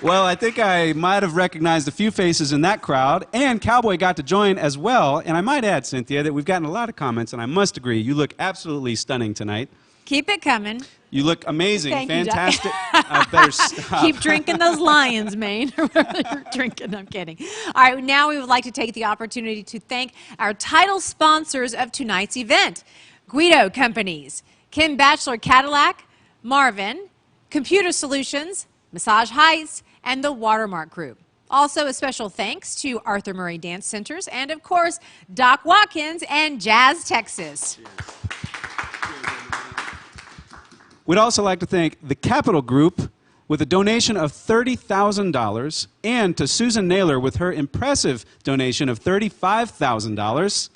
Well, I think I might have recognized a few faces in that crowd, and Cowboy got to join as well. And I might add, Cynthia, that we've gotten a lot of comments, and I must agree, you look absolutely stunning tonight. Keep it coming. You look amazing, Thank you, Doc. fantastic. Better stop. Keep drinking those Lion's Mane, or whatever you're drinking. I'm kidding. All right, now we would like to take the opportunity to thank our title sponsors of tonight's event: Guido Companies, Kim Bachelor Cadillac, Marvin, Computer Solutions, Massage Heights, and the Watermark Group. Also, a special thanks to Arthur Murray Dance Centers and, of course, Doc Watkins and Jazz Texas. We'd also like to thank the Capital Group with a donation of $30,000, and to Susan Naylor with her impressive donation of $35,000.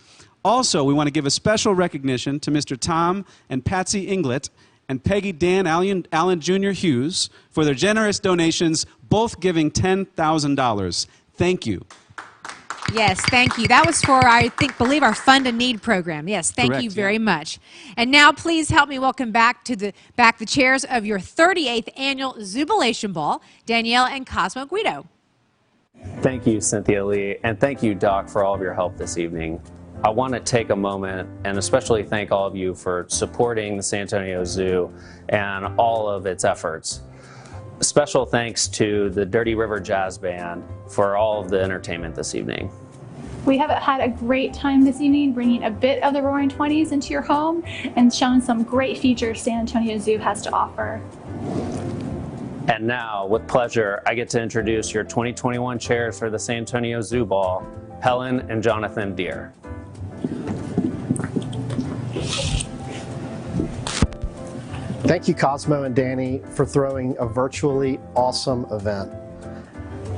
Also, we want to give a special recognition to Mr. Tom and Patsy Inglett and Peggy Dan Allen Jr. Hughes for their generous donations, both giving $10,000. Thank you. Yes, thank you. That was for, I believe, our Fund a Need program. Yes, thank Correct, you very much. And now, please help me welcome back the chairs of your 38th annual Zoobilation Ball, Danielle and Cosmo Guido. Thank you, Cynthia Lee, and thank you, Doc, for all of your help this evening. I want to take a moment and especially thank all of you for supporting the San Antonio Zoo and all of its efforts. Special thanks to the Dirty River Jazz Band for all of the entertainment this evening. We have had a great time this evening, bringing a bit of the Roaring Twenties into your home and showing some great features San Antonio Zoo has to offer. And now, with pleasure, I get to introduce your 2021 chairs for the San Antonio Zoo Ball, Helen and Jonathan Deere. Thank you, Cosmo and Danny, for throwing a virtually awesome event.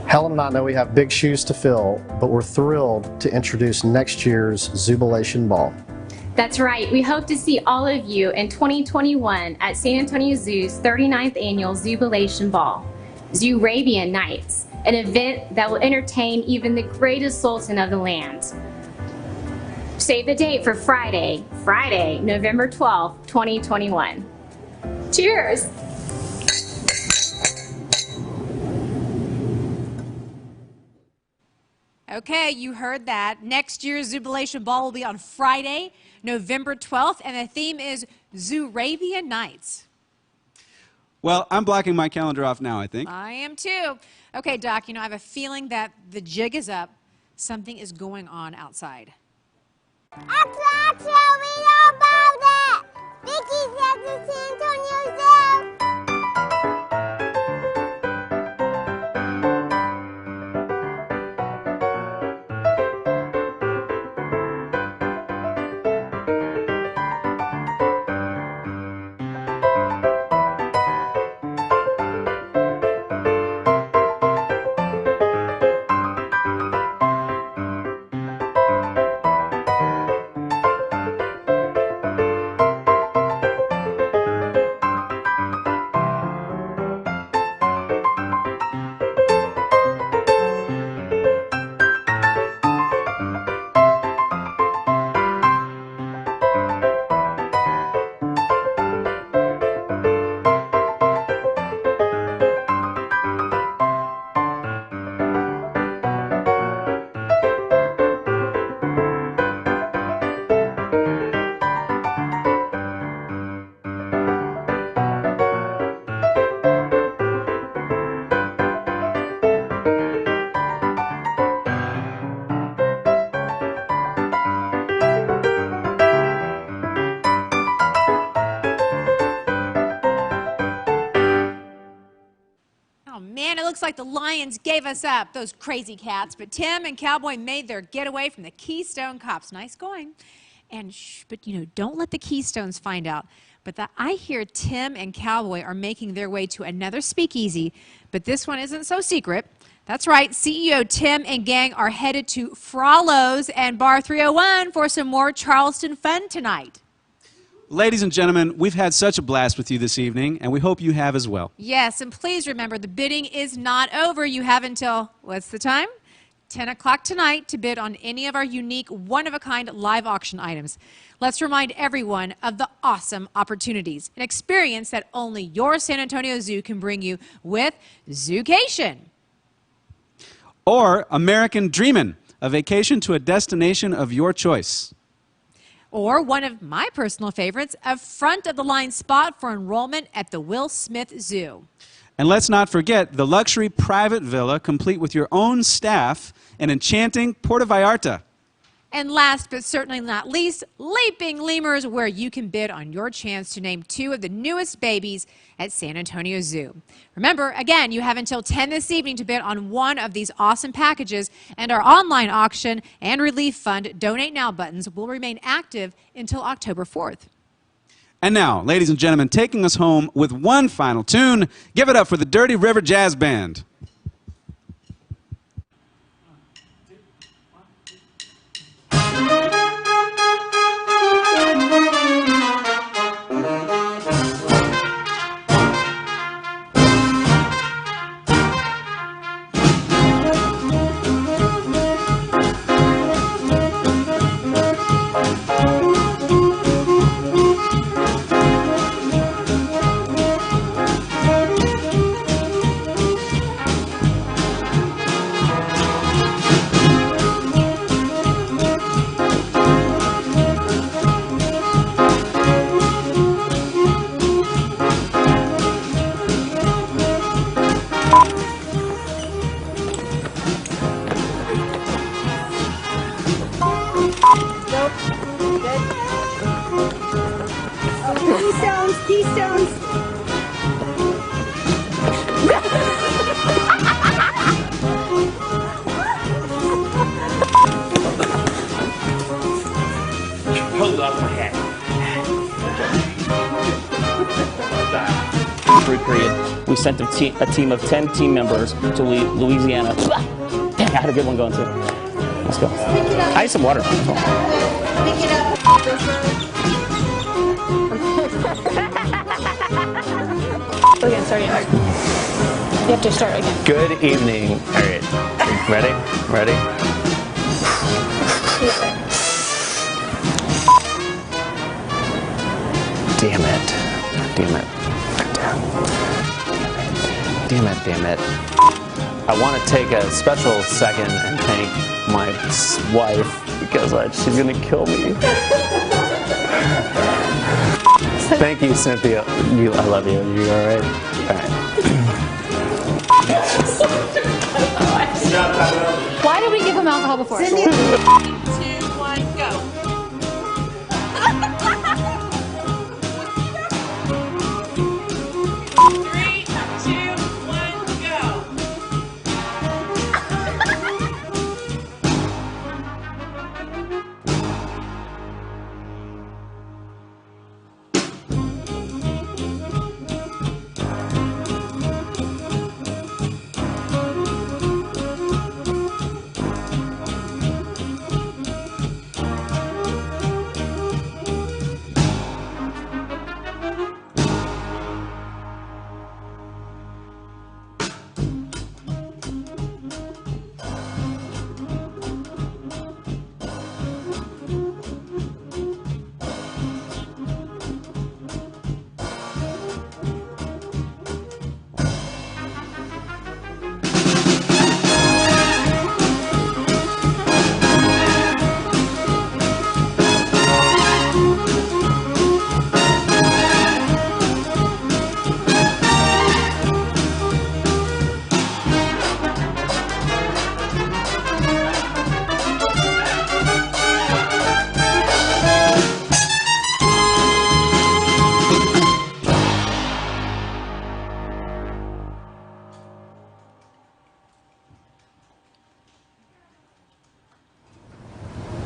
Helen and I know we have big shoes to fill, but we're thrilled to introduce next year's Zoobilation Ball. That's right. We hope to see all of you in 2021 at San Antonio Zoo's 39th annual Zoobilation Ball, Zoorabian Nights, an event that will entertain even the greatest sultan of the land. Save the date for Friday, November 12th, 2021. Cheers! Okay, you heard that. Next year's Zoobilation Ball will be on Friday, November 12th, and the theme is Zoorabian Nights. Well, I'm blocking my calendar off now, I think. I am too. Okay, Doc, I have a feeling that the jig is up. Something is going on outside. Attraction, we know about it! Vicky's at the San Antonio Zoo! Looks like the Lions gave us up, those crazy cats, but Tim and Cowboy made their getaway from the Keystone Cops. Nice going. And but don't let the Keystones find out. But I hear Tim and Cowboy are making their way to another speakeasy, but this one isn't so secret. That's right, CEO Tim and gang are headed to Frollo's and Bar 301 for some more Charleston fun tonight. Ladies and gentlemen, we've had such a blast with you this evening, and we hope you have as well. Yes, and please remember, the bidding is not over. You have until, what's the time? 10 o'clock tonight to bid on any of our unique, one-of-a-kind live auction items. Let's remind everyone of the awesome opportunities, an experience that only your San Antonio Zoo can bring you with Zoocation. Or American Dreamin', a vacation to a destination of your choice. Or one of my personal favorites, a front-of-the-line spot for enrollment at the Will Smith Zoo. And let's not forget the luxury private villa complete with your own staff in enchanting Puerto Vallarta. And last but certainly not least, Leaping Lemurs, where you can bid on your chance to name 2 of the newest babies at San Antonio Zoo. Remember, again, you have until 10 this evening to bid on one of these awesome packages, and our online auction and relief fund Donate Now buttons will remain active until October 4th. And now, ladies and gentlemen, taking us home with one final tune, give it up for the Dirty River Jazz Band. Keystone. Hold up my head. Period. We sent a team of 10 team members to Louisiana. Dang, I had a good one going too. Let's go. I need some water. Pick it up. Again, start again. You have to start again. Good evening. All right. Ready? Ready? Damn it. Damn it. Damn it. Damn it. I want to take a special second and thank my wife because she's going to kill me. Thank you, Cynthia. I love you. You all right? All right. Why did we give him alcohol before? 3, 2, 1, go.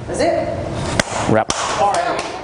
That's it. Wrap. All right.